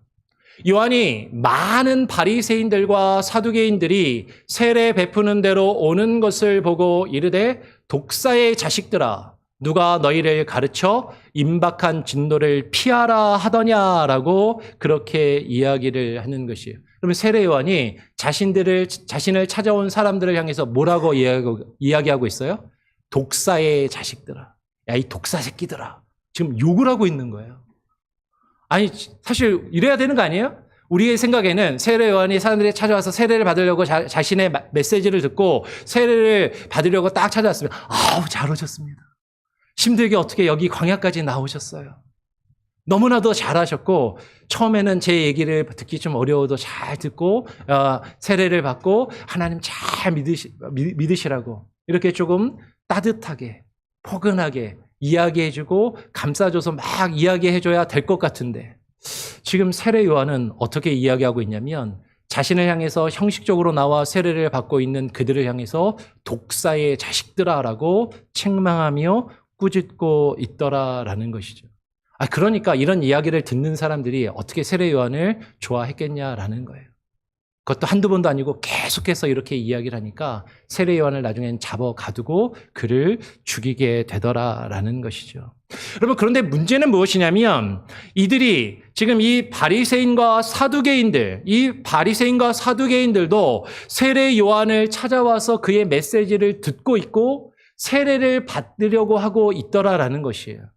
요한이 많은 바리새인들과 사두개인들이 세례 베푸는 대로 오는 것을 보고 이르되 독사의 자식들아, 누가 너희를 가르쳐 임박한 진노를 피하라 하더냐라고 그렇게 이야기를 하는 것이에요. 그러면 세례 요한이 자신을 찾아온 사람들을 향해서 뭐라고 이야기하고 있어요? 독사의 자식들아, 야, 이 독사 새끼들아, 지금 욕을 하고 있는 거예요. 아니, 사실 이래야 되는 거 아니에요? 우리의 생각에는 세례 요한이 사람들이 찾아와서 세례를 받으려고 자신의 메시지를 듣고 세례를 받으려고 딱 찾아왔으면, 아우, 잘 오셨습니다. 힘들게 어떻게 여기 광야까지 나오셨어요. 너무나도 잘하셨고 처음에는 제 얘기를 듣기 좀 어려워도 잘 듣고 세례를 받고 하나님 잘 믿으시라고 이렇게 조금 따뜻하게 포근하게 이야기해주고 감싸줘서 막 이야기해줘야 될 것 같은데, 지금 세례 요한은 어떻게 이야기하고 있냐면 자신을 향해서 형식적으로 나와 세례를 받고 있는 그들을 향해서 독사의 자식들아라고 책망하며 꾸짖고 있더라라는 것이죠. 그러니까 이런 이야기를 듣는 사람들이 어떻게 세례 요한을 좋아했겠냐라는 거예요. 그것도 한두 번도 아니고 계속해서 이렇게 이야기를 하니까 세례 요한을 나중엔 잡아 가두고 그를 죽이게 되더라라는 것이죠. 여러분, 그런데 문제는 무엇이냐면 이들이 지금 이 바리새인과 사두개인들도 세례 요한을 찾아와서 그의 메시지를 듣고 있고 세례를 받으려고 하고 있더라라는 것이에요.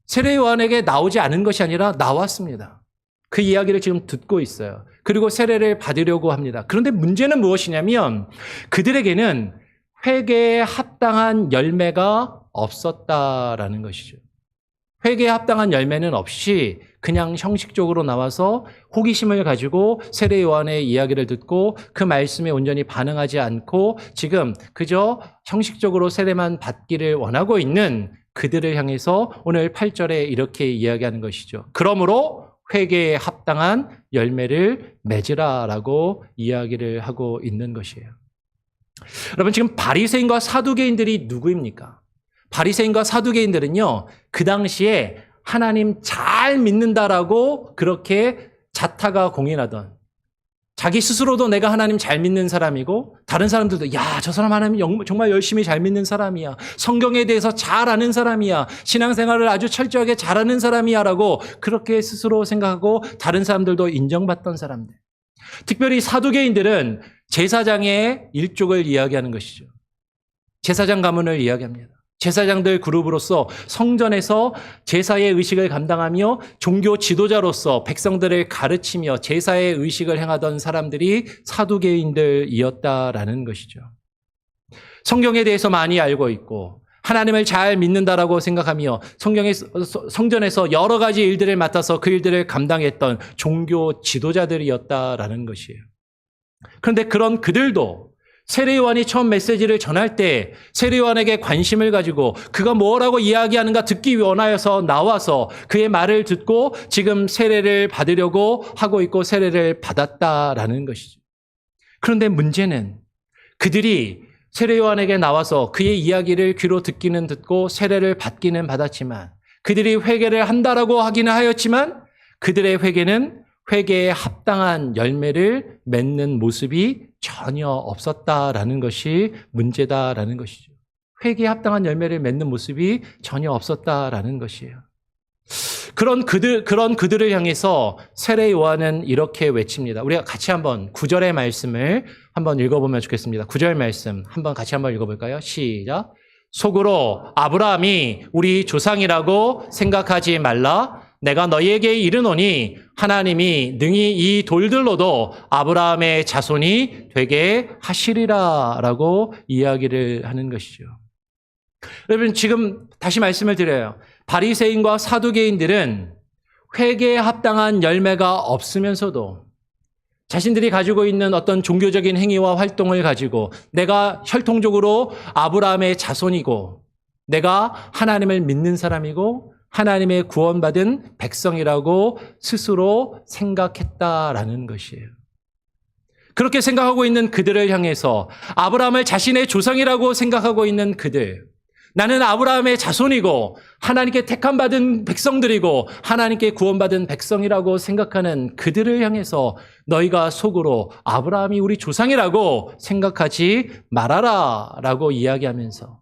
세례 요한에게 나오지 않은 것이 아니라 나왔습니다. 그 이야기를 지금 듣고 있어요. 그리고 세례를 받으려고 합니다. 그런데 문제는 무엇이냐면 그들에게는 회개에 합당한 열매가 없었다라는 것이죠. 회개에 합당한 열매는 없이 그냥 형식적으로 나와서 호기심을 가지고 세례 요한의 이야기를 듣고 그 말씀에 온전히 반응하지 않고 지금 그저 형식적으로 세례만 받기를 원하고 있는 그들을 향해서 오늘 8절에 이렇게 이야기하는 것이죠. 그러므로 회개에 합당한 열매를 맺으라라고 이야기를 하고 있는 것이에요. 여러분, 지금 바리새인과 사두개인들이 누구입니까? 바리새인과 사두개인들은요, 그 당시에 하나님 잘 믿는다라고 그렇게 자타가 공인하던, 자기 스스로도 내가 하나님 잘 믿는 사람이고 다른 사람들도 야, 저 사람 하나님 정말 열심히 잘 믿는 사람이야, 성경에 대해서 잘 아는 사람이야, 신앙생활을 아주 철저하게 잘하는 사람이야 라고 그렇게 스스로 생각하고 다른 사람들도 인정받던 사람들. 특별히 사두개인들은 제사장의 일족을 이야기하는 것이죠. 제사장 가문을 이야기합니다. 제사장들 그룹으로서 성전에서 제사의 의식을 감당하며 종교 지도자로서 백성들을 가르치며 제사의 의식을 행하던 사람들이 사두개인들이었다라는 것이죠. 성경에 대해서 많이 알고 있고 하나님을 잘 믿는다라고 생각하며 성전에서 여러 가지 일들을 맡아서 그 일들을 감당했던 종교 지도자들이었다라는 것이에요. 그런데 그런 그들도 세례 요한이 처음 메시지를 전할 때 세례 요한에게 관심을 가지고 그가 뭐라고 이야기하는가 듣기 원하여서 나와서 그의 말을 듣고 지금 세례를 받으려고 하고 있고 세례를 받았다라는 것이죠. 그런데 문제는 그들이 세례 요한에게 나와서 그의 이야기를 귀로 듣기는 듣고 세례를 받기는 받았지만 그들이 회개를 한다라고 하기는 하였지만 그들의 회개는 회개에 합당한 열매를 맺는 모습이 전혀 없었다라는 것이 문제다라는 것이죠. 회개에 합당한 열매를 맺는 모습이 전혀 없었다라는 것이에요. 그런 그들을 향해서 세례 요한은 이렇게 외칩니다. 우리가 같이 한번 9절의 말씀을 한번 읽어보면 좋겠습니다. 9절 말씀 같이 한번 읽어볼까요? 시작. 속으로 아브라함이 우리 조상이라고 생각하지 말라. 내가 너희에게 이르노니 하나님이 능히 이 돌들로도 아브라함의 자손이 되게 하시리라 라고 이야기를 하는 것이죠. 여러분, 지금 다시 말씀을 드려요. 바리새인과 사두개인들은 회개에 합당한 열매가 없으면서도 자신들이 가지고 있는 어떤 종교적인 행위와 활동을 가지고 내가 혈통적으로 아브라함의 자손이고 내가 하나님을 믿는 사람이고 하나님의 구원받은 백성이라고 스스로 생각했다라는 것이에요. 그렇게 생각하고 있는 그들을 향해서 아브라함을 자신의 조상이라고 생각하고 있는 그들, 나는 아브라함의 자손이고 하나님께 택함받은 백성들이고 하나님께 구원받은 백성이라고 생각하는 그들을 향해서 너희가 속으로 아브라함이 우리 조상이라고 생각하지 말아라 라고 이야기하면서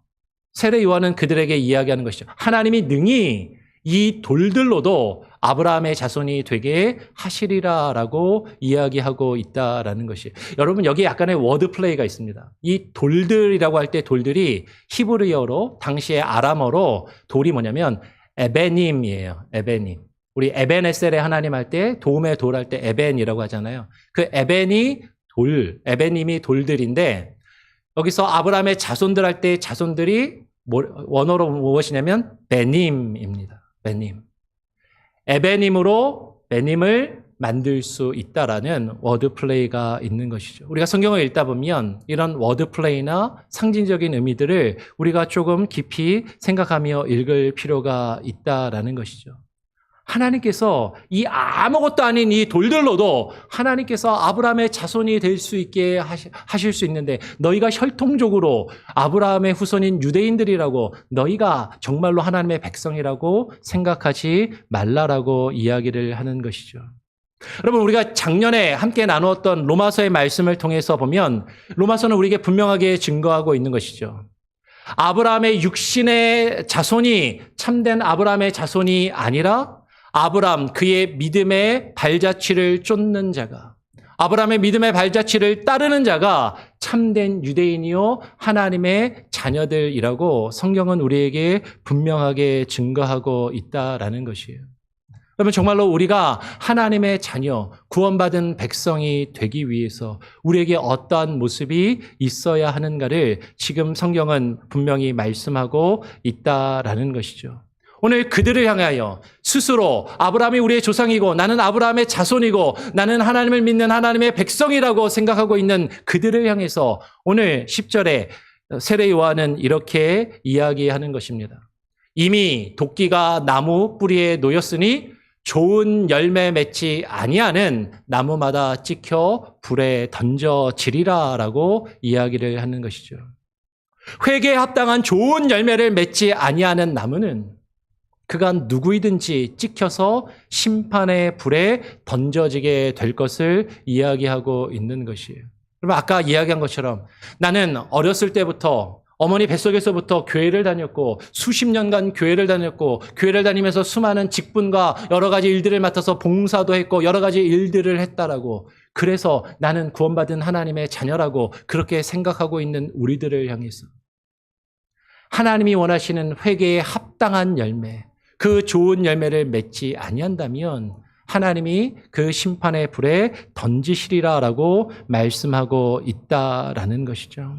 세례 요한은 그들에게 이야기하는 것이죠. 하나님이 능히 이 돌들로도 아브라함의 자손이 되게 하시리라 라고 이야기하고 있다라는 것이. 여러분, 여기 약간의 워드 플레이가 있습니다. 이 돌들이라고 할 때 돌들이 히브리어로 당시의 아람어로 돌이 뭐냐면 에베님이에요. 에베님. 우리 에벤에셀의 하나님 할 때 도움의 돌 할 때 에벤이라고 하잖아요. 그 에벤이 돌, 에베님이 돌들인데 여기서 아브라함의 자손들 할 때 자손들이 원어로 무엇이냐면 베님입니다. 베님. 에베님으로 베님을 만들 수 있다라는 워드 플레이가 있는 것이죠. 우리가 성경을 읽다 보면 이런 워드 플레이나 상징적인 의미들을 우리가 조금 깊이 생각하며 읽을 필요가 있다라는 것이죠. 하나님께서 이 아무것도 아닌 이 돌들로도 하나님께서 아브라함의 자손이 될 수 있게 하실 수 있는데 너희가 혈통적으로 아브라함의 후손인 유대인들이라고 너희가 정말로 하나님의 백성이라고 생각하지 말라라고 이야기를 하는 것이죠. 여러분, 우리가 작년에 함께 나누었던 로마서의 말씀을 통해서 보면 로마서는 우리에게 분명하게 증거하고 있는 것이죠. 아브라함의 육신의 자손이 참된 아브라함의 자손이 아니라 아브라함, 그의 믿음의 발자취를 쫓는 자가, 아브라함의 믿음의 발자취를 따르는 자가 참된 유대인이요 하나님의 자녀들이라고 성경은 우리에게 분명하게 증거하고 있다라는 것이에요. 그러면 정말로 우리가 하나님의 자녀, 구원받은 백성이 되기 위해서 우리에게 어떠한 모습이 있어야 하는가를 지금 성경은 분명히 말씀하고 있다라는 것이죠. 오늘 그들을 향하여 스스로 아브라함이 우리의 조상이고 나는 아브라함의 자손이고 나는 하나님을 믿는 하나님의 백성이라고 생각하고 있는 그들을 향해서 오늘 10절에 세례 요한은 이렇게 이야기하는 것입니다. 이미 도끼가 나무 뿌리에 놓였으니 좋은 열매 맺지 아니하는 나무마다 찍혀 불에 던져지리라 라고 이야기를 하는 것이죠. 회개에 합당한 좋은 열매를 맺지 아니하는 나무는 그가 누구이든지 찍혀서 심판의 불에 던져지게 될 것을 이야기하고 있는 것이에요. 그럼 아까 이야기한 것처럼 나는 어렸을 때부터 어머니 뱃속에서부터 교회를 다녔고 수십 년간 교회를 다녔고 교회를 다니면서 수많은 직분과 여러 가지 일들을 맡아서 봉사도 했고 여러 가지 일들을 했다라고 그래서 나는 구원받은 하나님의 자녀라고 그렇게 생각하고 있는 우리들을 향해서 하나님이 원하시는 회개에 합당한 열매 그 좋은 열매를 맺지 아니한다면 하나님이 그 심판의 불에 던지시리라라고 말씀하고 있다라는 것이죠.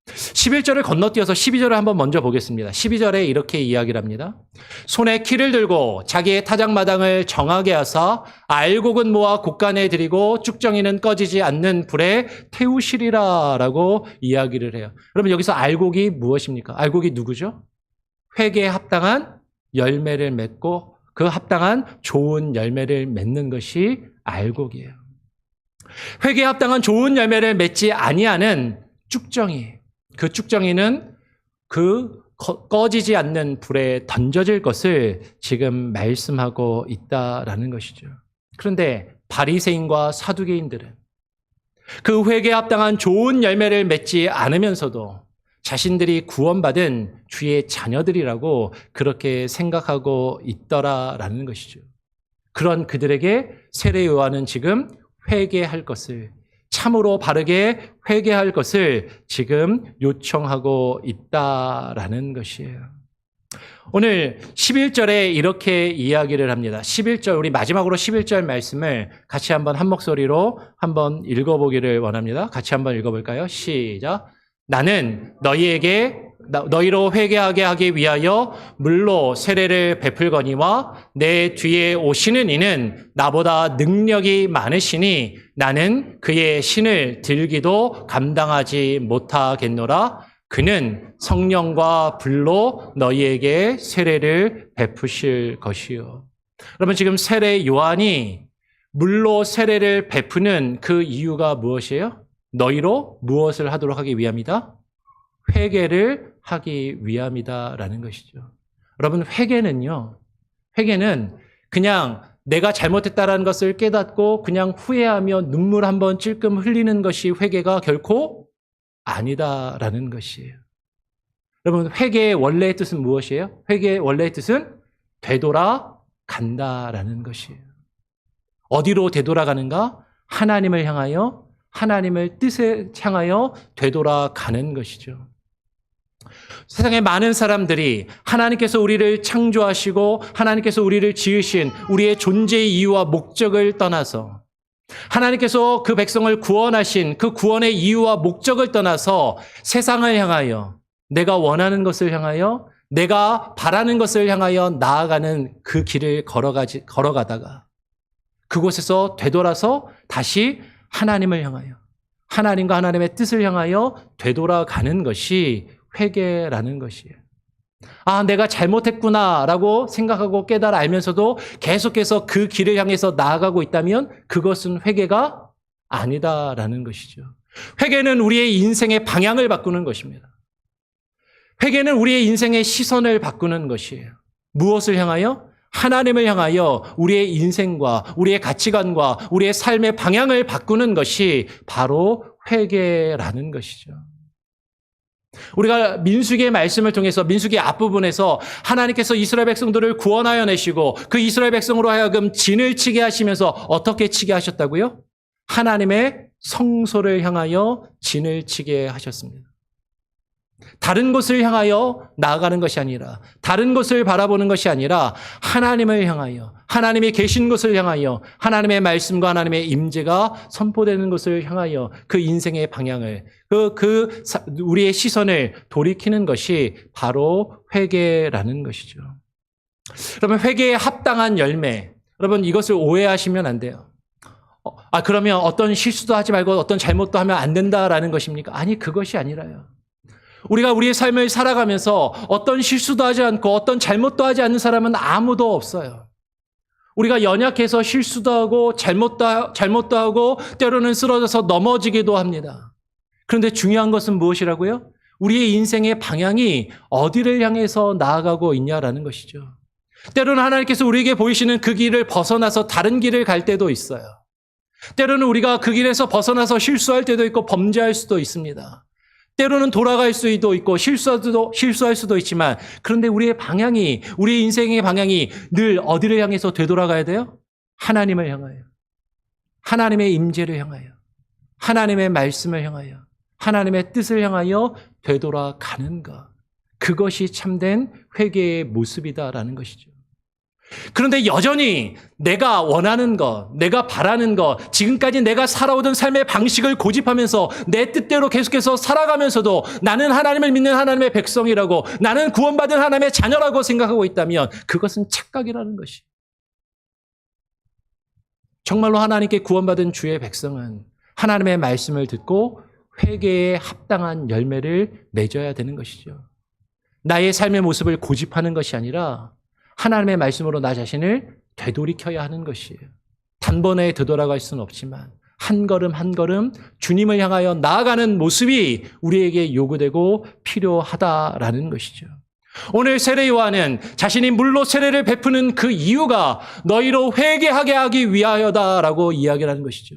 11절을 건너뛰어서 12절을 한번 먼저 보겠습니다. 12절에 이렇게 이야기를 합니다. 손에 키를 들고 자기의 타작마당을 정하게 하사 알곡은 모아 곳간에 들이고 쭉정이는 꺼지지 않는 불에 태우시리라 라고 이야기를 해요. 그러면 여기서 알곡이 무엇입니까? 알곡이 누구죠? 회개에 합당한 열매를 맺고 그 합당한 좋은 열매를 맺는 것이 알곡이에요. 회개에 합당한 좋은 열매를 맺지 아니하는 쭉정이 그 쭉정이는 그 꺼지지 않는 불에 던져질 것을 지금 말씀하고 있다라는 것이죠. 그런데 바리새인과 사두개인들은 그 회개에 합당한 좋은 열매를 맺지 않으면서도 자신들이 구원받은 주의 자녀들이라고 그렇게 생각하고 있더라라는 것이죠. 그런 그들에게 세례 요한은 지금 회개할 것을 참으로 바르게 회개할 것을 지금 요청하고 있다라는 것이에요. 오늘 11절에 이렇게 이야기를 합니다. 11절 우리 마지막으로 11절 말씀을 같이 한번 한 목소리로 한번 읽어보기를 원합니다. 같이 한번 읽어볼까요? 시작. 나는 너희로 회개하게 하기 위하여 물로 세례를 베풀거니와 내 뒤에 오시는 이는 나보다 능력이 많으시니 나는 그의 신을 들기도 감당하지 못하겠노라. 그는 성령과 불로 너희에게 세례를 베푸실 것이요. 여러분 지금 세례 요한이 물로 세례를 베푸는 그 이유가 무엇이에요? 너희로 무엇을 하도록 하기 위함이다? 회개를 하기 위함이다라는 것이죠. 여러분 회개는 그냥 내가 잘못했다라는 것을 깨닫고 그냥 후회하며 눈물 한번 찔끔 흘리는 것이 회개가 결코 아니다라는 것이에요. 여러분 회개의 원래의 뜻은 무엇이에요? 회개의 원래의 뜻은 되돌아간다라는 것이에요. 어디로 되돌아가는가? 하나님을 향하여 하나님을 뜻에 향하여 되돌아가는 것이죠. 세상에 많은 사람들이 하나님께서 우리를 창조하시고 하나님께서 우리를 지으신 우리의 존재의 이유와 목적을 떠나서 하나님께서 그 백성을 구원하신 그 구원의 이유와 목적을 떠나서 세상을 향하여 내가 원하는 것을 향하여 내가 바라는 것을 향하여 나아가는 그 길을 걸어가다가 그곳에서 되돌아서 다시 하나님을 향하여 하나님과 하나님의 뜻을 향하여 되돌아가는 것이 회개라는 것이에요. 아, 내가 잘못했구나라고 생각하고 깨달아 알면서도 계속해서 그 길을 향해서 나아가고 있다면 그것은 회개가 아니다라는 것이죠. 회개는 우리의 인생의 방향을 바꾸는 것입니다. 회개는 우리의 인생의 시선을 바꾸는 것이에요. 무엇을 향하여? 하나님을 향하여 우리의 인생과 우리의 가치관과 우리의 삶의 방향을 바꾸는 것이 바로 회개라는 것이죠. 우리가 민수기의 말씀을 통해서 민수기 앞부분에서 하나님께서 이스라엘 백성들을 구원하여 내시고 그 이스라엘 백성으로 하여금 진을 치게 하시면서 어떻게 치게 하셨다고요? 하나님의 성소를 향하여 진을 치게 하셨습니다. 다른 곳을 향하여 나아가는 것이 아니라, 다른 곳을 바라보는 것이 아니라 하나님을 향하여, 하나님이 계신 곳을 향하여, 하나님의 말씀과 하나님의 임재가 선포되는 곳을 향하여 그 인생의 방향을, 우리의 시선을 돌이키는 것이 바로 회개라는 것이죠. 여러분, 회개에 합당한 열매, 여러분 이것을 오해하시면 안 돼요. 그러면 어떤 실수도 하지 말고 어떤 잘못도 하면 안 된다라는 것입니까? 아니, 그것이 아니라요. 우리가 우리의 삶을 살아가면서 어떤 실수도 하지 않고 어떤 잘못도 하지 않는 사람은 아무도 없어요. 우리가 연약해서 실수도 하고 잘못도 하고 때로는 쓰러져서 넘어지기도 합니다. 그런데 중요한 것은 무엇이라고요? 우리의 인생의 방향이 어디를 향해서 나아가고 있냐라는 것이죠. 때로는 하나님께서 우리에게 보이시는 그 길을 벗어나서 다른 길을 갈 때도 있어요. 때로는 우리가 그 길에서 벗어나서 실수할 때도 있고 범죄할 수도 있습니다. 때로는 돌아갈 수도 있고 실수할 수도 있지만, 그런데 우리의 방향이, 우리 인생의 방향이 늘 어디를 향해서 되돌아가야 돼요? 하나님을 향하여, 하나님의 임재를 향하여, 하나님의 말씀을 향하여, 하나님의 뜻을 향하여 되돌아가는 것. 그것이 참된 회개의 모습이다라는 것이죠. 그런데 여전히 내가 원하는 것, 내가 바라는 것, 지금까지 내가 살아오던 삶의 방식을 고집하면서 내 뜻대로 계속해서 살아가면서도 나는 하나님을 믿는 하나님의 백성이라고, 나는 구원받은 하나님의 자녀라고 생각하고 있다면 그것은 착각이라는 것이. 정말로 하나님께 구원받은 주의 백성은 하나님의 말씀을 듣고 회개에 합당한 열매를 맺어야 되는 것이죠. 나의 삶의 모습을 고집하는 것이 아니라 하나님의 말씀으로 나 자신을 되돌이켜야 하는 것이에요. 단번에 되돌아갈 수는 없지만 한 걸음 한 걸음 주님을 향하여 나아가는 모습이 우리에게 요구되고 필요하다라는 것이죠. 오늘 세례 요한은 자신이 물로 세례를 베푸는 그 이유가 너희로 회개하게 하기 위하여다라고 이야기를 하는 것이죠.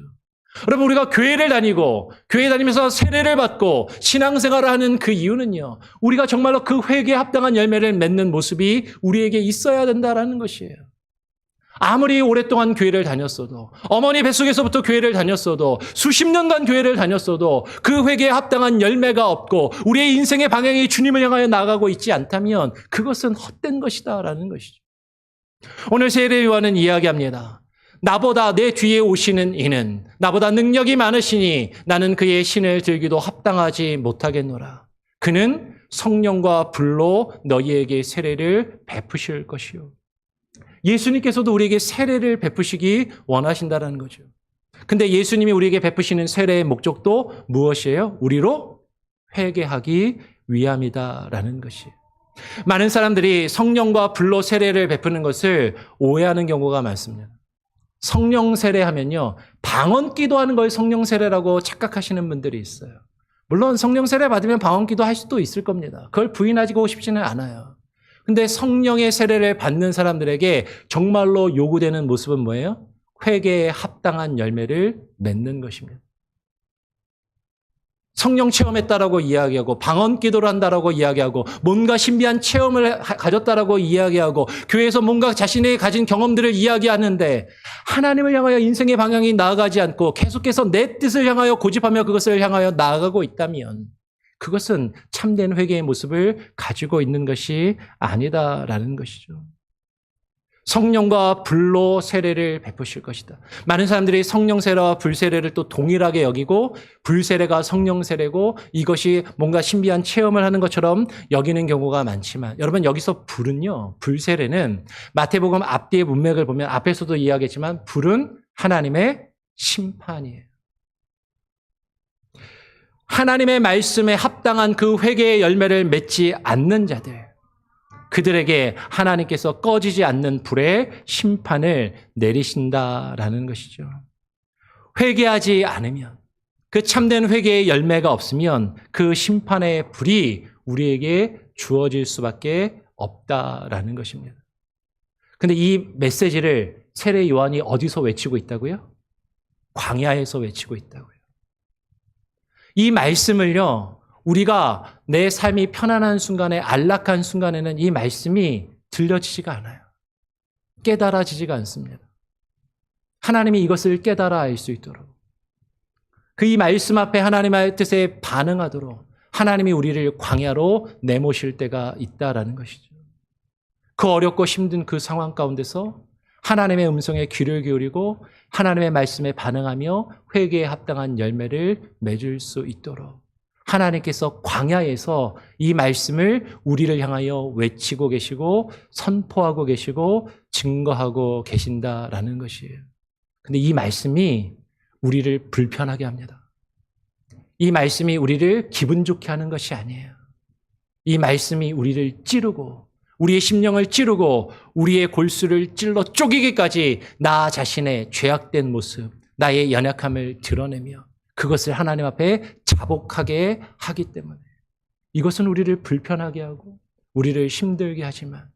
여러분, 우리가 교회를 다니고 교회 다니면서 세례를 받고 신앙생활을 하는 그 이유는요, 우리가 정말로 그 회개에 합당한 열매를 맺는 모습이 우리에게 있어야 된다라는 것이에요. 아무리 오랫동안 교회를 다녔어도, 어머니 뱃속에서부터 교회를 다녔어도, 수십 년간 교회를 다녔어도 그 회개에 합당한 열매가 없고 우리의 인생의 방향이 주님을 향하여 나아가고 있지 않다면 그것은 헛된 것이다라는 것이죠. 오늘 세례 요한은 이야기합니다. 나보다 내 뒤에 오시는 이는 나보다 능력이 많으시니 나는 그의 신을 들기도 합당하지 못하겠노라. 그는 성령과 불로 너희에게 세례를 베푸실 것이요. 예수님께서도 우리에게 세례를 베푸시기 원하신다는 거죠. 근데 예수님이 우리에게 베푸시는 세례의 목적도 무엇이에요? 우리로 회개하기 위함이다라는 것이에요. 많은 사람들이 성령과 불로 세례를 베푸는 것을 오해하는 경우가 많습니다. 성령 세례하면요, 방언 기도하는 걸 성령 세례라고 착각하시는 분들이 있어요. 물론 성령 세례 받으면 방언 기도할 수도 있을 겁니다. 그걸 부인하고 싶지는 않아요. 근데 성령의 세례를 받는 사람들에게 정말로 요구되는 모습은 뭐예요? 회개에 합당한 열매를 맺는 것입니다. 성령 체험했다라고 이야기하고 방언 기도를 한다라고 이야기하고 뭔가 신비한 체험을 가졌다라고 이야기하고 교회에서 뭔가 자신이 가진 경험들을 이야기하는데 하나님을 향하여 인생의 방향이 나아가지 않고 계속해서 내 뜻을 향하여 고집하며 그것을 향하여 나아가고 있다면 그것은 참된 회개의 모습을 가지고 있는 것이 아니다라는 것이죠. 성령과 불로 세례를 베푸실 것이다. 많은 사람들이 성령 세례와 불 세례를 또 동일하게 여기고 불 세례가 성령 세례고 이것이 뭔가 신비한 체험을 하는 것처럼 여기는 경우가 많지만 여러분, 여기서 불은요, 불 세례는 마태복음 앞뒤의 문맥을 보면 앞에서도 이야기했지만 불은 하나님의 심판이에요. 하나님의 말씀에 합당한 그 회개의 열매를 맺지 않는 자들, 그들에게 하나님께서 꺼지지 않는 불의 심판을 내리신다라는 것이죠. 회개하지 않으면, 그 참된 회개의 열매가 없으면 그 심판의 불이 우리에게 주어질 수밖에 없다라는 것입니다. 근데 이 메시지를 세례 요한이 어디서 외치고 있다고요? 광야에서 외치고 있다고요. 이 말씀을요, 우리가 내 삶이 편안한 순간에, 안락한 순간에는 이 말씀이 들려지지가 않아요. 깨달아지지가 않습니다. 하나님이 이것을 깨달아 알 수 있도록, 그 이 말씀 앞에 하나님의 뜻에 반응하도록 하나님이 우리를 광야로 내모실 때가 있다라는 것이죠. 그 어렵고 힘든 그 상황 가운데서 하나님의 음성에 귀를 기울이고 하나님의 말씀에 반응하며 회개에 합당한 열매를 맺을 수 있도록 하나님께서 광야에서 이 말씀을 우리를 향하여 외치고 계시고 선포하고 계시고 증거하고 계신다라는 것이에요. 근데 이 말씀이 우리를 불편하게 합니다. 이 말씀이 우리를 기분 좋게 하는 것이 아니에요. 이 말씀이 우리를 찌르고 우리의 심령을 찌르고 우리의 골수를 찔러 쪼개기까지 나 자신의 죄악된 모습, 나의 연약함을 드러내며 그것을 하나님 앞에 자복하게 하기 때문에 이것은 우리를 불편하게 하고 우리를 힘들게 하지만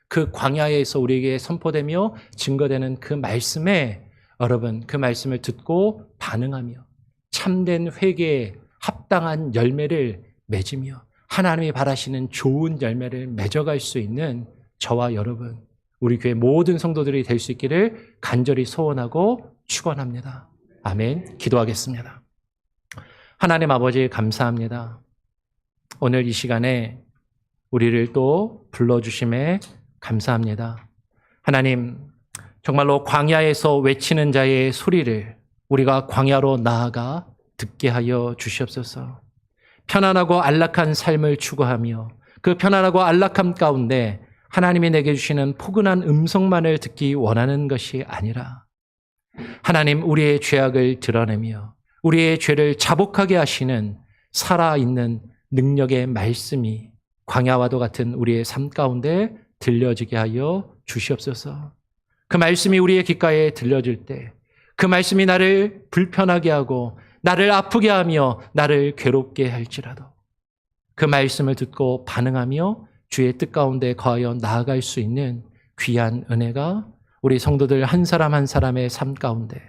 그 광야에서 우리에게 선포되며 증거되는 그 말씀에 여러분 그 말씀을 듣고 반응하며 참된 회개에 합당한 열매를 맺으며 하나님이 바라시는 좋은 열매를 맺어갈 수 있는 저와 여러분, 우리 교회 모든 성도들이 될 수 있기를 간절히 소원하고 축원합니다. 아멘. 기도하겠습니다. 하나님 아버지 감사합니다. 오늘 이 시간에 우리를 또 불러주심에 감사합니다. 하나님, 정말로 광야에서 외치는 자의 소리를 우리가 광야로 나아가 듣게 하여 주시옵소서. 편안하고 안락한 삶을 추구하며 그 편안하고 안락함 가운데 하나님이 내게 주시는 포근한 음성만을 듣기 원하는 것이 아니라 하나님 우리의 죄악을 드러내며 우리의 죄를 자복하게 하시는 살아있는 능력의 말씀이 광야와도 같은 우리의 삶 가운데 들려지게 하여 주시옵소서. 그 말씀이 우리의 귓가에 들려질 때 그 말씀이 나를 불편하게 하고 나를 아프게 하며 나를 괴롭게 할지라도 그 말씀을 듣고 반응하며 주의 뜻 가운데 거하여 나아갈 수 있는 귀한 은혜가 우리 성도들 한 사람 한 사람의 삶 가운데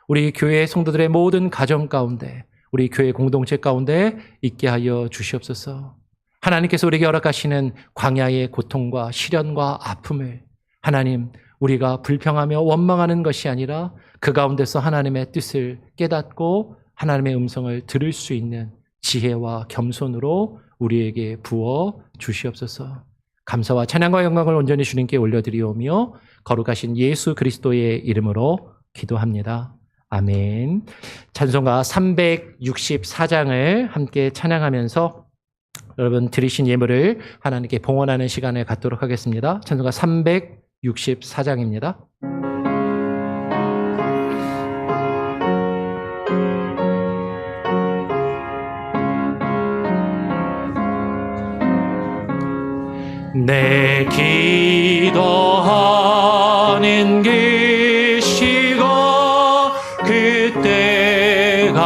우리 교회 성도들의 모든 가정 가운데 우리 교회 공동체 가운데 있게 하여 주시옵소서. 하나님께서 우리에게 허락하시는 광야의 고통과 시련과 아픔을 하나님 우리가 불평하며 원망하는 것이 아니라 그 가운데서 하나님의 뜻을 깨닫고 하나님의 음성을 들을 수 있는 지혜와 겸손으로 우리에게 부어 주시옵소서. 감사와 찬양과 영광을 온전히 주님께 올려드리오며 거룩하신 예수 그리스도의 이름으로 기도합니다. 아멘. 찬송가 364장을 함께 찬양하면서 여러분 드리신 예물을 하나님께 봉헌하는 시간을 갖도록 하겠습니다. 찬송가 364장입니다. 내 기도하는 그 시간 그때가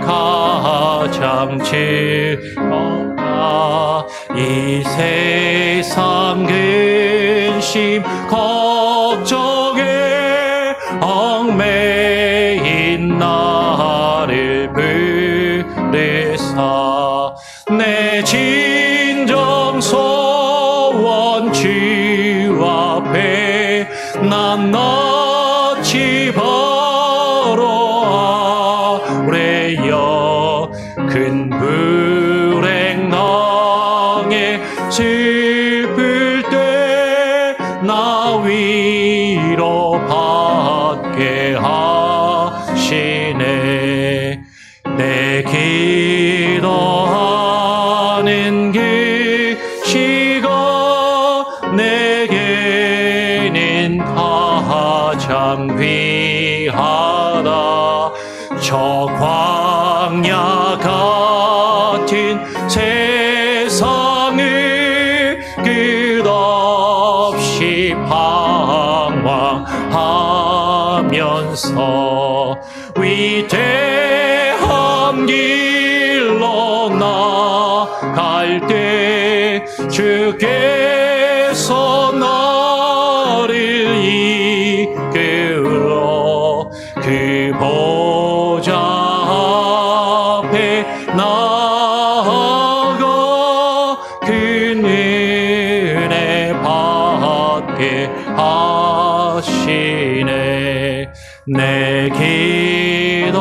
가장 즐겁다. 이 세상 근심 걱정에 얽매인 나를 부르사 내 진정 소원 주 앞에 난 낯이 바라오래요. 큰 불행낭에 슬플 때 나 위로받게 하시네. 내 기도하는 그 시간 내게는 가장 귀하다. 저 광야 같은 세상을 끝없이 방황하면서 위대한 길로 나갈 때 주께서 나를 이끌어 그 보좌 앞에 나아가 그 은혜 받게 하시네. 내 기도하는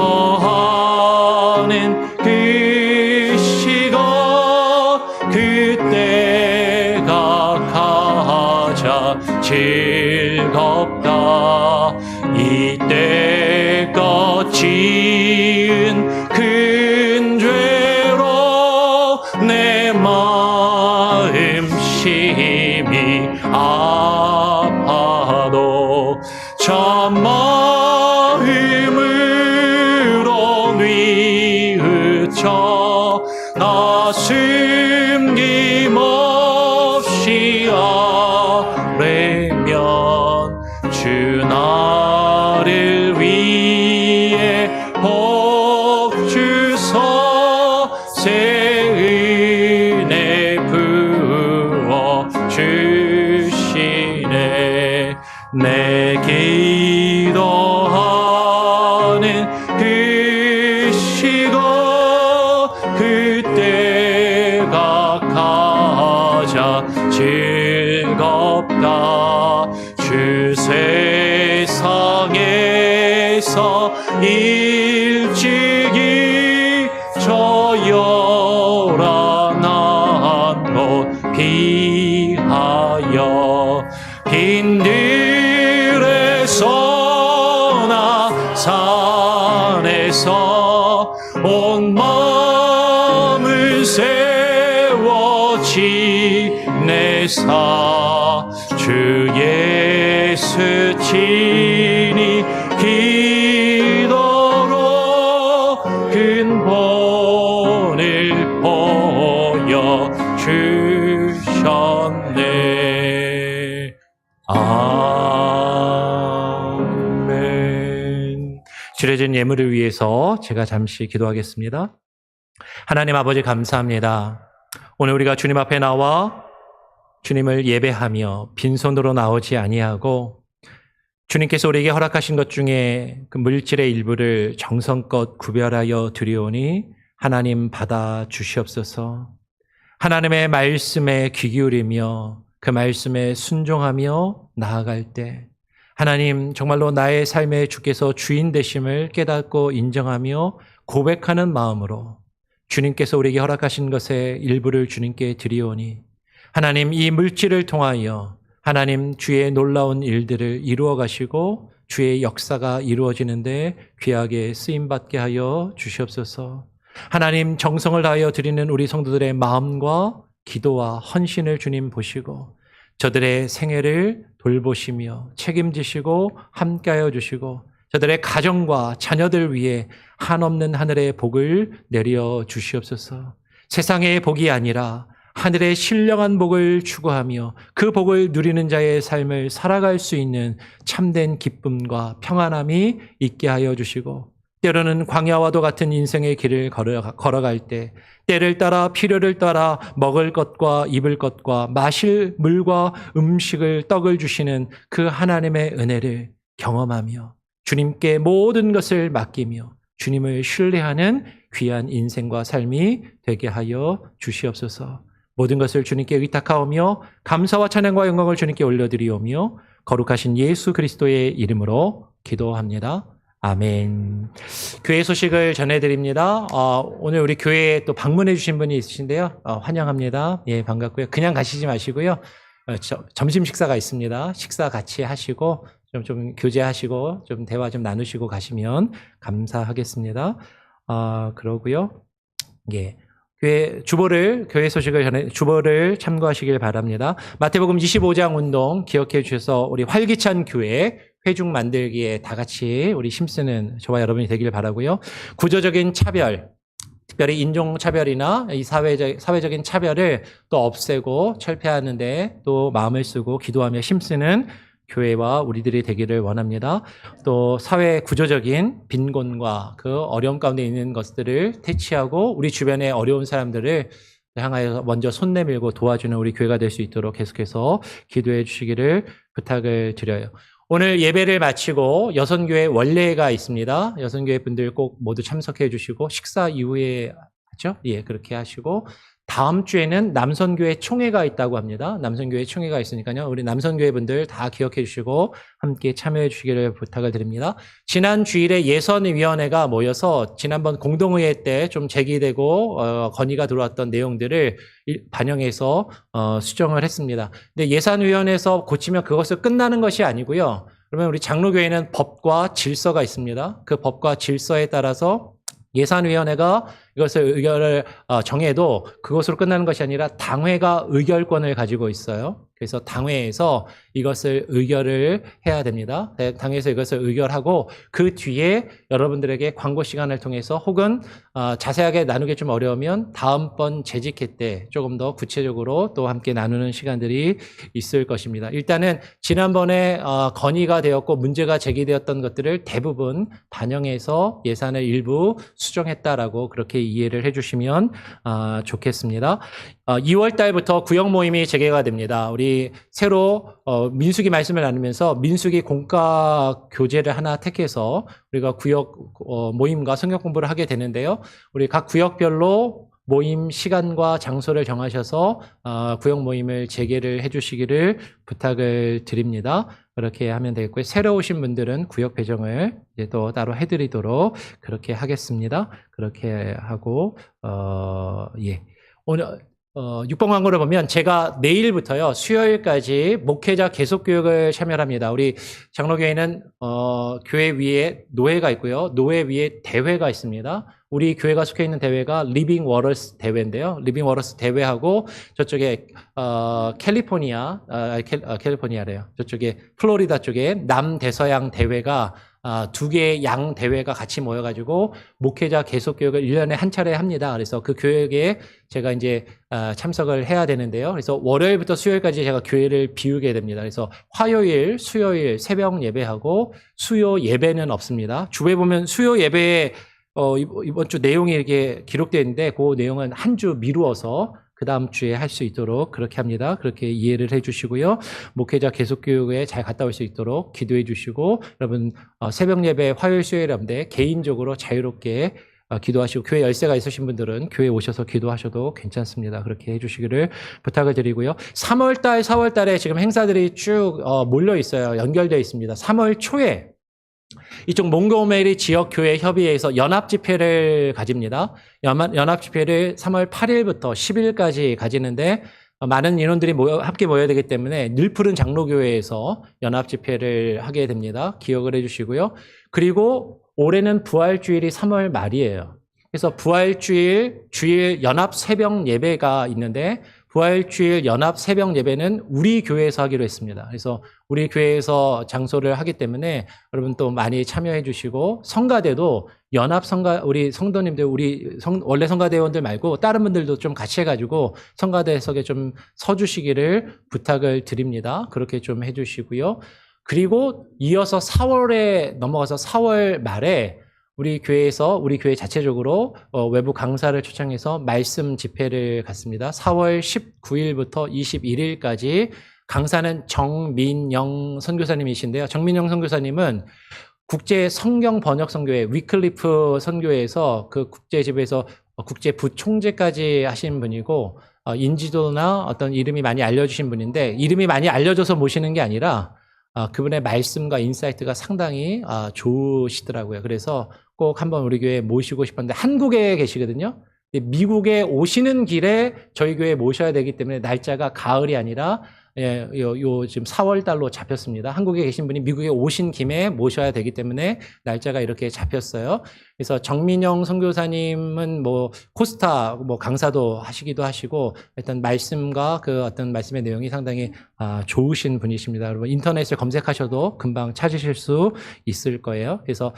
지은 큰 죄로 내 마음 심히 아파도 참마음으로 뉘우쳐 나 숨김없이 아뢰면 주 나를 위해 복 주소 새 은혜 부어 주시네. 내 기도하는 그 시간 그때가 가장 즐겁다. 주 세상에서 일찍이 저열한 곳 피하여 빈들에서나 산에서 온 마음을 세워 지내사 주 예수 친히 기도로 근본을 보여주셨네. 아멘. 드려진 예물을 위해서 제가 잠시 기도하겠습니다. 하나님 아버지 감사합니다. 오늘 우리가 주님 앞에 나와 주님을 예배하며 빈손으로 나오지 아니하고 주님께서 우리에게 허락하신 것 중에 그 물질의 일부를 정성껏 구별하여 드리오니 하나님 받아 주시옵소서. 하나님의 말씀에 귀 기울이며 그 말씀에 순종하며 나아갈 때 하나님 정말로 나의 삶에 주께서 주인 되심을 깨닫고 인정하며 고백하는 마음으로 주님께서 우리에게 허락하신 것의 일부를 주님께 드리오니 하나님 이 물질을 통하여 하나님 주의 놀라운 일들을 이루어 가시고 주의 역사가 이루어지는데 귀하게 쓰임받게 하여 주시옵소서. 하나님 정성을 다하여 드리는 우리 성도들의 마음과 기도와 헌신을 주님 보시고 저들의 생애를 돌보시며 책임지시고 함께하여 주시고 저들의 가정과 자녀들 위해 한없는 하늘의 복을 내려 주시옵소서. 세상의 복이 아니라 하늘의 신령한 복을 추구하며 그 복을 누리는 자의 삶을 살아갈 수 있는 참된 기쁨과 평안함이 있게 하여 주시고 때로는 광야와도 같은 인생의 길을 걸어갈 때 때를 따라 필요를 따라 먹을 것과 입을 것과 마실 물과 음식을 떡을 주시는 그 하나님의 은혜를 경험하며 주님께 모든 것을 맡기며 주님을 신뢰하는 귀한 인생과 삶이 되게 하여 주시옵소서. 모든 것을 주님께 의탁하오며 감사와 찬양과 영광을 주님께 올려드리오며 거룩하신 예수 그리스도의 이름으로 기도합니다. 아멘. 교회 소식을 전해드립니다. 오늘 우리 교회에 또 방문해 주신 분이 있으신데요. 환영합니다. 예, 반갑고요. 그냥 가시지 마시고요. 점심 식사가 있습니다. 식사 같이 하시고 좀 교제하시고 좀 대화 좀 나누시고 가시면 감사하겠습니다. 그러고요. 예. 교회 소식을 전해 주보를 참고하시길 바랍니다. 마태복음 25장 운동 기억해 주셔서 우리 활기찬 교회 회중 만들기에 다 같이 우리 힘쓰는 저와 여러분이 되길 바라고요. 구조적인 차별, 특별히 인종차별이나 이 사회적인 차별을 또 없애고 철폐하는데 또 마음을 쓰고 기도하며 힘쓰는 교회와 우리들이 되기를 원합니다. 또 사회 구조적인 빈곤과 그 어려움 가운데 있는 것들을 퇴치하고 우리 주변의 어려운 사람들을 향하여 먼저 손 내밀고 도와주는 우리 교회가 될 수 있도록 계속해서 기도해 주시기를 부탁을 드려요. 오늘 예배를 마치고 여선교회 원례가 있습니다. 여선교회 분들 꼭 모두 참석해 주시고 식사 이후에 하죠? 예, 그렇게 하시고 다음 주에는 남선교회 총회가 있다고 합니다. 남선교회 총회가 있으니까요. 우리 남선교회 분들 다 기억해 주시고 함께 참여해 주시기를 부탁을 드립니다. 지난 주일에 예선위원회가 모여서 지난번 공동회의 때 좀 제기되고 건의가 들어왔던 내용들을 반영해서 수정을 했습니다. 근데 예산위원회에서 고치면 그것을 끝나는 것이 아니고요. 그러면 우리 장로교회는 법과 질서가 있습니다. 그 법과 질서에 따라서 예산위원회가 이것을 의결을 정해도 그것으로 끝나는 것이 아니라 당회가 의결권을 가지고 있어요. 그래서 당회에서 이것을 의결을 해야 됩니다. 당회에서 이것을 의결하고 그 뒤에 여러분들에게 광고 시간을 통해서 혹은 자세하게 나누기 좀 어려우면 다음번 재직회 때 조금 더 구체적으로 또 함께 나누는 시간들이 있을 것입니다. 일단은 지난번에 건의가 되었고 문제가 제기되었던 것들을 대부분 반영해서 예산을 일부 수정했다라고 그렇게 이해를 해주시면 좋겠습니다. 2월 달부터 구역 모임이 재개가 됩니다. 우리 새로 민수기 말씀을 나누면서 민수기 공과 교재를 하나 택해서 우리가 구역 모임과 성경 공부를 하게 되는데요. 우리 각 구역별로 모임 시간과 장소를 정하셔서 구역 모임을 재개를 해주시기를 부탁을 드립니다. 그렇게 하면 되겠고요. 새로 오신 분들은 구역 배정을 이제 또 따로 해드리도록 그렇게 하겠습니다. 그렇게 하고 예. 오늘 6번 광고를 보면 제가 내일부터요 수요일까지 목회자 계속 교육을 참여합니다. 우리 장로교회는 교회 위에 노회가 있고요. 노회 위에 대회가 있습니다. 우리 교회가 속해 있는 대회가 리빙 워러스 대회인데요. 리빙 워러스 대회하고 저쪽에 캘리포니아래요. 저쪽에 플로리다 쪽에 남대서양 대회가 두 개의 양 대회가 같이 모여가지고 목회자 계속 교육을 1년에 한 차례 합니다. 그래서 그 교육에 제가 이제 참석을 해야 되는데요. 그래서 월요일부터 수요일까지 제가 교회를 비우게 됩니다. 그래서 화요일, 수요일 새벽 예배하고 수요 예배는 없습니다. 주에 보면 수요 예배에 이번 주 내용이 이렇게 기록되어 있는데 그 내용은 한 주 미루어서 그 다음 주에 할 수 있도록 그렇게 합니다. 그렇게 이해를 해주시고요. 목회자 계속교육에 잘 갔다 올 수 있도록 기도해 주시고 여러분 새벽 예배 화요일 수요일 한데 개인적으로 자유롭게 기도하시고 교회 열쇠가 있으신 분들은 교회 오셔서 기도하셔도 괜찮습니다. 그렇게 해주시기를 부탁을 드리고요. 3월달, 4월달에 지금 행사들이 쭉 몰려 있어요. 연결되어 있습니다. 3월 초에 이쪽 몽고메리 지역교회 협의회에서 연합집회를 가집니다. 연합집회를 3월 8일부터 10일까지 가지는데 많은 인원들이 함께 모여야 되기 때문에 늘푸른 장로교회에서 연합집회를 하게 됩니다. 기억을 해주시고요. 그리고 올해는 부활주일이 3월 말이에요. 그래서 부활주일 주일 연합 새벽 예배가 있는데 부활주일 연합 새벽 예배는 우리 교회에서 하기로 했습니다. 그래서 우리 교회에서 장소를 하기 때문에 여러분 또 많이 참여해 주시고 성가대도 연합 성가 우리 성도님들 원래 성가대원들 말고 다른 분들도 좀 같이 해가지고 성가대석에 좀 서주시기를 부탁을 드립니다. 그렇게 좀 해주시고요. 그리고 이어서 4월에 넘어가서 4월 말에 우리 교회 자체적으로 외부 강사를 초청해서 말씀 집회를 갖습니다. 4월 19일부터 21일까지 강사는 정민영 선교사님이신데요. 정민영 선교사님은 국제 성경 번역 선교회 위클리프 선교회에서 그 국제집에서 국제 부총재까지 하신 분이고 인지도나 어떤 이름이 많이 알려주신 분인데 이름이 많이 알려져서 모시는 게 아니라 그분의 말씀과 인사이트가 상당히 좋으시더라고요. 그래서 꼭 한번 우리 교회에 모시고 싶었는데 한국에 계시거든요. 미국에 오시는 길에 저희 교회에 모셔야 되기 때문에 날짜가 가을이 아니라 지금 4월 달로 잡혔습니다. 한국에 계신 분이 미국에 오신 김에 모셔야 되기 때문에 날짜가 이렇게 잡혔어요. 그래서 정민영 선교사님은 코스타 강사도 하시기도 하시고 일단 말씀과 그 어떤 말씀의 내용이 상당히 좋으신 분이십니다. 여러분 인터넷에 검색하셔도 금방 찾으실 수 있을 거예요. 그래서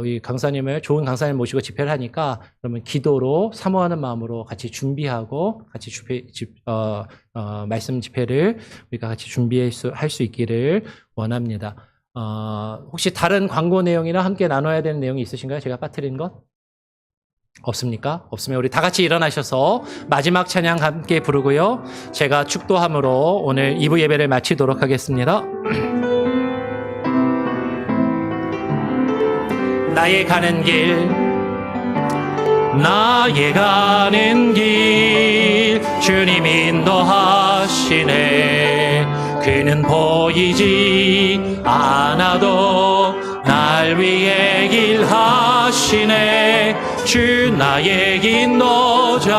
이 강사님을 좋은 강사님 모시고 집회를 하니까 그러면 기도로 사모하는 마음으로 같이 준비하고 같이 말씀 집회를 우리가 같이 할 수 있기를 원합니다. 혹시 다른 광고 내용이나 함께 나눠야 되는 내용이 있으신가요? 제가 빠뜨린 것? 없습니까? 없으면 우리 다 같이 일어나셔서 마지막 찬양 함께 부르고요. 제가 축도함으로 오늘 2부 예배를 마치도록 하겠습니다. 나의 가는 길 주님 인도하시네. 그는 보이지 않아도 날 위해 길하시네. 주 나의 인도자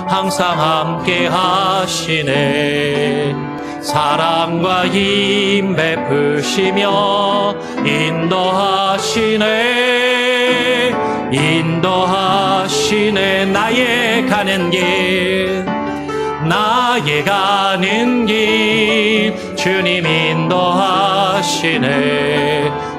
항상 함께 하시네. 사랑과 힘 베푸시며 인도하시네 나의 가는 길 나의 가는 길 주님 인도하시네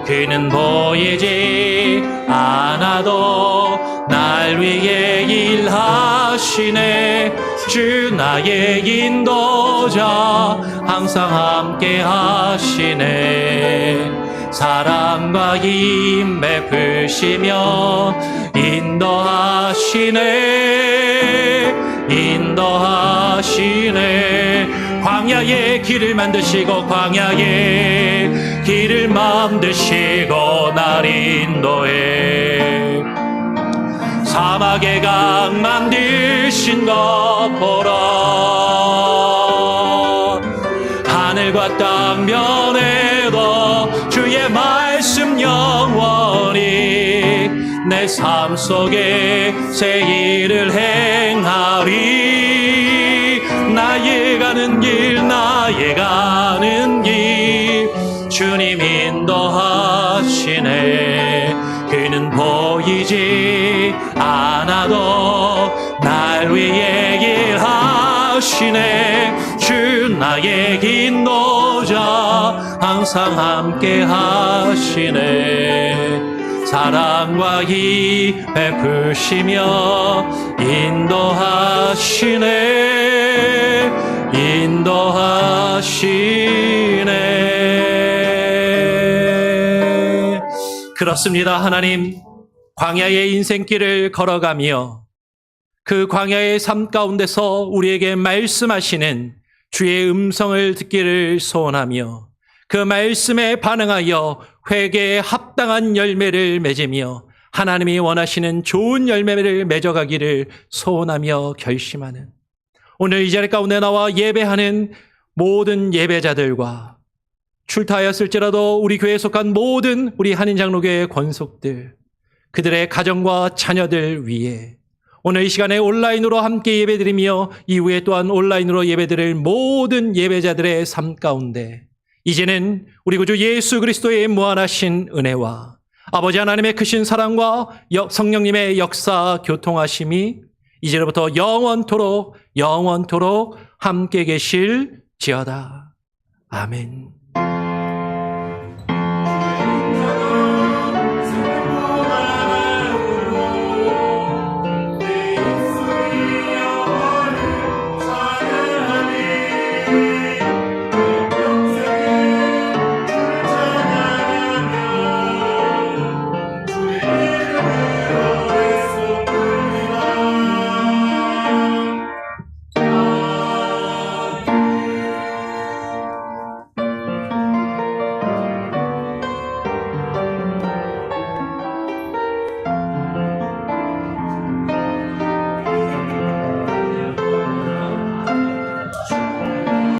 그는 보이지 않아도 날 위해 일하시네 주 나의 인도자 항상 함께 하시네 사랑과 힘 베푸시며 인도하시네 광야의 길을 만드시고 날 인도해 사막의 강 만드신 것 보라 하늘과 땅 변해도 주의 말씀 영원히 내 삶 속에 새 일을 행하리 나의 가는 길 주님 인도하시네 그는 보이지 않아도 날 위해 일하시네 주 나의 인도자 항상 함께 하시네 사랑과 힘 베푸시며 인도하시네 그렇습니다. 하나님 광야의 인생길을 걸어가며 그 광야의 삶 가운데서 우리에게 말씀하시는 주의 음성을 듣기를 소원하며 그 말씀에 반응하여 회개에 합당한 열매를 맺으며 하나님이 원하시는 좋은 열매를 맺어가기를 소원하며 결심하는 오늘 이 자리 가운데 나와 예배하는 모든 예배자들과 출타하였을지라도 우리 교회에 속한 모든 우리 한인장로교회 권속들 그들의 가정과 자녀들 위해 오늘 이 시간에 온라인으로 함께 예배드리며 이후에 또한 온라인으로 예배드릴 모든 예배자들의 삶 가운데 이제는 우리 구주 예수 그리스도의 무한하신 은혜와 아버지 하나님의 크신 사랑과 성령님의 역사 교통하심이 이제로부터 영원토록 함께 계실지어다. 아멘.